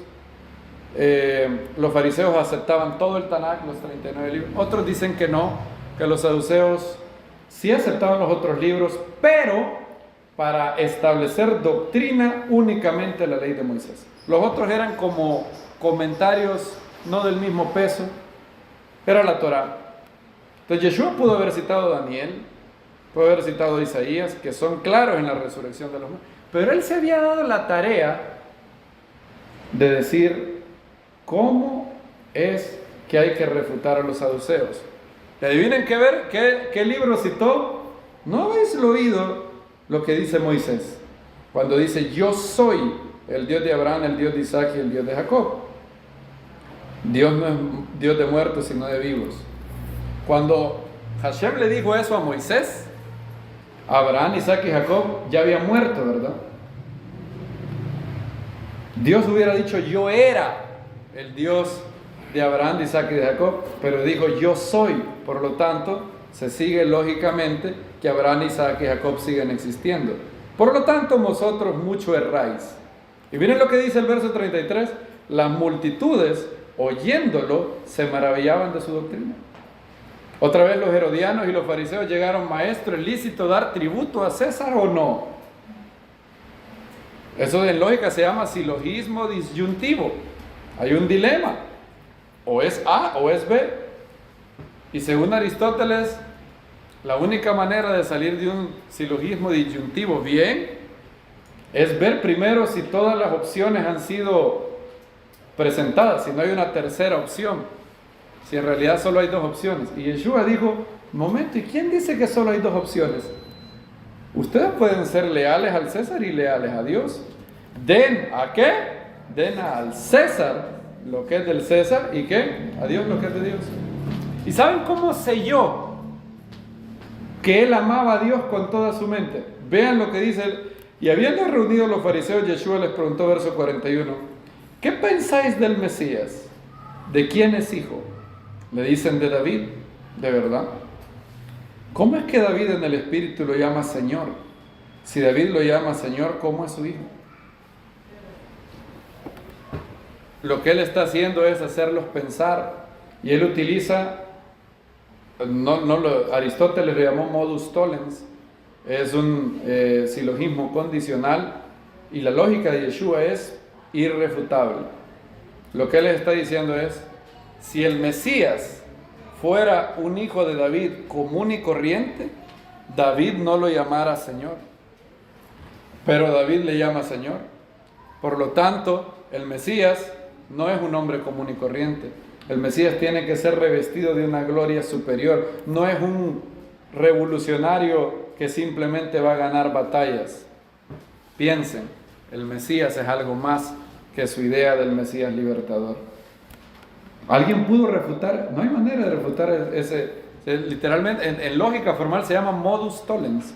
Los fariseos aceptaban todo el Tanakh, los 39 libros. Otros dicen que no, que los saduceos sí aceptaban los otros libros, pero para establecer doctrina únicamente la ley de Moisés. Los otros eran como comentarios no del mismo peso, era la Torá. Entonces Yeshua pudo haber citado Daniel, pudo haber citado Isaías, que son claros en la resurrección de los muertos, pero él se había dado la tarea de decir cómo es que hay que refutar a los saduceos. ¿Y adivinen qué libro citó? ¿No habéis oído lo que dice Moisés? Cuando dice, yo soy el Dios de Abraham, el Dios de Isaac y el Dios de Jacob. Dios no es Dios de muertos, sino de vivos. Cuando Hashem le dijo eso a Moisés, Abraham, Isaac y Jacob ya habían muerto, ¿verdad? Dios hubiera dicho, yo era el Dios de Abraham, de Isaac y de Jacob, pero dijo, yo soy. Por lo tanto, se sigue lógicamente que Abraham, Isaac y Jacob siguen existiendo. Por lo tanto, vosotros mucho erráis. Y miren lo que dice el verso 33, las multitudes, oyéndolo, se maravillaban de su doctrina. Otra vez los herodianos y los fariseos llegaron, maestro, ¿es lícito dar tributo a César o no? Eso en lógica se llama silogismo disyuntivo. Hay un dilema, o es A o es B. Y según Aristóteles, la única manera de salir de un silogismo disyuntivo bien es ver primero si todas las opciones han sido presentadas, si no hay una tercera opción. Si en realidad solo hay 2 opciones. Y Yeshua dijo, momento, ¿y quién dice que solo hay 2 opciones? Ustedes pueden ser leales al César y leales a Dios. ¿Den a qué? Den al César lo que es del César y ¿qué? A Dios lo que es de Dios. ¿Y saben cómo selló que él amaba a Dios con toda su mente? Vean lo que dice él. Y habiendo reunido los fariseos, Yeshua les preguntó, verso 41, ¿qué pensáis del Mesías? ¿De quién es hijo? Le dicen de David, de verdad. ¿Cómo es que David en el Espíritu lo llama Señor? Si David lo llama Señor, ¿cómo es su hijo? Lo que él está haciendo es hacerlos pensar, y él utiliza, Aristóteles le llamó modus tollens, es un silogismo condicional, y la lógica de Yeshua es irrefutable. Lo que él está diciendo es, si el Mesías fuera un hijo de David común y corriente, David no lo llamara Señor, pero David le llama Señor. Por lo tanto, el Mesías no es un hombre común y corriente. El Mesías tiene que ser revestido de una gloria superior. No es un revolucionario que simplemente va a ganar batallas. Piensen, el Mesías es algo más que su idea del Mesías libertador. ¿Alguien pudo refutar? No hay manera de refutar literalmente, en lógica formal se llama modus tollens.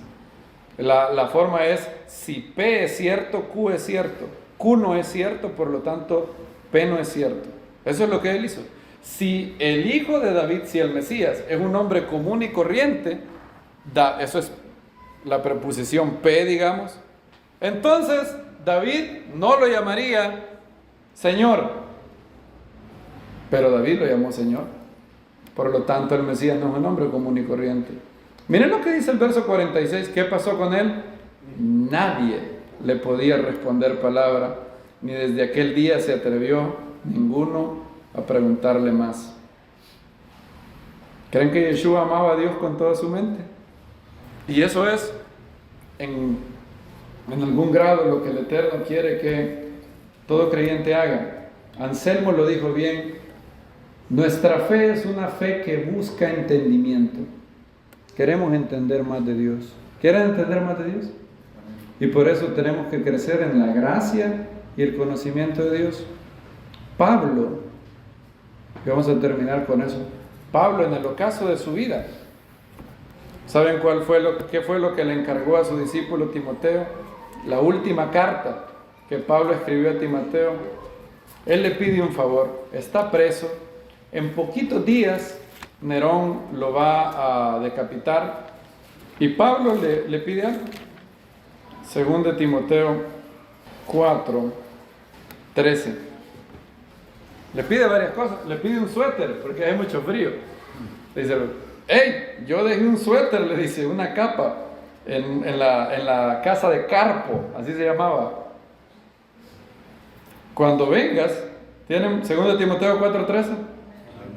La forma es, si P es cierto, Q es cierto. Q no es cierto, por lo tanto, P no es cierto. Eso es lo que él hizo. Si el hijo de David, si el Mesías, es un hombre común y corriente, eso es la preposición P, digamos, entonces David no lo llamaría Señor, pero David lo llamó Señor. Por lo tanto, el Mesías no es un hombre común y corriente. Miren lo que dice el verso 46. ¿Qué pasó con él? Nadie le podía responder palabra, ni desde aquel día se atrevió ninguno a preguntarle más. ¿Creen que Yeshua amaba a Dios con toda su mente? Y eso es, en algún grado, lo que el Eterno quiere que todo creyente haga. Anselmo lo dijo bien: nuestra fe es una fe que busca entendimiento. Queremos entender más de Dios. ¿Quieren entender más de Dios? Y por eso tenemos que crecer en la gracia y el conocimiento de Dios. Pablo, y vamos a terminar con eso, Pablo, en el ocaso de su vida, ¿saben qué fue lo que le encargó a su discípulo Timoteo? La última carta que Pablo escribió a Timoteo. Él le pide un favor. Está preso. En poquitos días Nerón lo va a decapitar. Y Pablo le pide algo. Según de Timoteo 4:13. Le pide varias cosas. Le pide un suéter porque hay mucho frío. Le dice: hey, yo dejé un suéter, le dice, una capa en la casa de Carpo, así se llamaba. Cuando vengas, ¿tienen 2 Timoteo 4:13?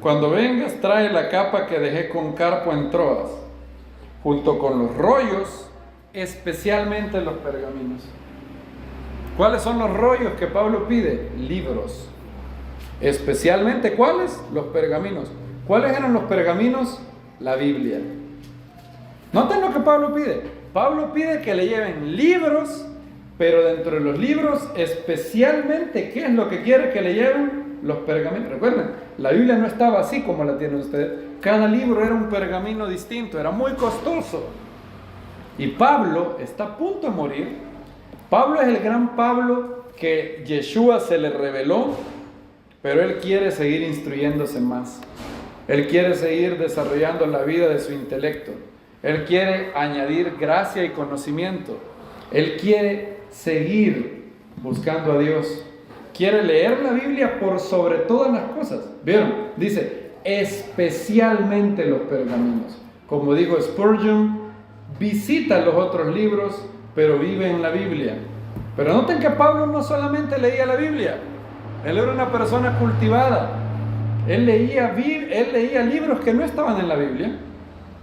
Cuando vengas, trae la capa que dejé con Carpo en Troas, junto con los rollos, especialmente los pergaminos. ¿Cuáles son los rollos que Pablo pide? Libros. Especialmente, ¿cuáles? Los pergaminos. ¿Cuáles eran los pergaminos? La Biblia. Noten lo que Pablo pide. Pablo pide que le lleven libros, pero dentro de los libros, especialmente, ¿qué es lo que quiere que le lleven? Los pergaminos. Recuerden, la Biblia no estaba así como la tienen ustedes. Cada libro era un pergamino distinto, era muy costoso. Y Pablo está a punto de morir. Pablo es el gran Pablo que Yeshua se le reveló, pero él quiere seguir instruyéndose más. Él quiere seguir desarrollando la vida de su intelecto. Él quiere añadir gracia y conocimiento. Él quiere seguir buscando a Dios. Quiere leer la Biblia por sobre todas las cosas. ¿Vieron? Dice, especialmente los pergaminos. Como dijo Spurgeon, visita los otros libros, pero vive en la Biblia. Pero noten que Pablo no solamente leía la Biblia. Él era una persona cultivada. Él leía libros que no estaban en la Biblia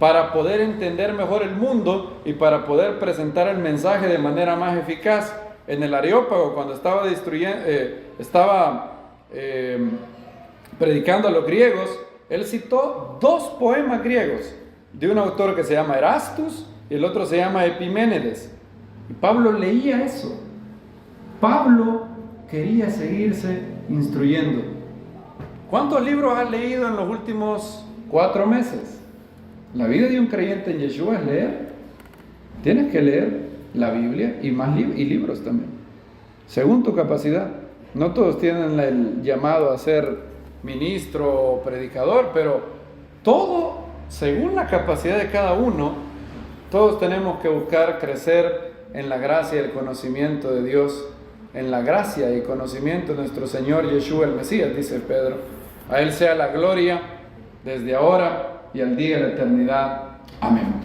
para poder entender mejor el mundo y para poder presentar el mensaje de manera más eficaz. En el Areópago, cuando estaba predicando a los griegos, él citó 2 poemas griegos de un autor que se llama Erastus y el otro se llama Epiménides. Y Pablo leía eso. Pablo quería seguirse instruyendo. ¿Cuántos libros has leído en los últimos 4 meses? La vida de un creyente en Yeshua es leer. Tienes que leer la Biblia y más libros también, según tu capacidad. No todos tienen el llamado a ser ministro o predicador, pero todo según la capacidad de cada uno. Todos tenemos que buscar crecer en la gracia y el conocimiento de Dios, en la gracia y conocimiento de nuestro Señor Yeshua el Mesías, dice Pedro. A Él sea la gloria desde ahora y al día de la eternidad. Amén.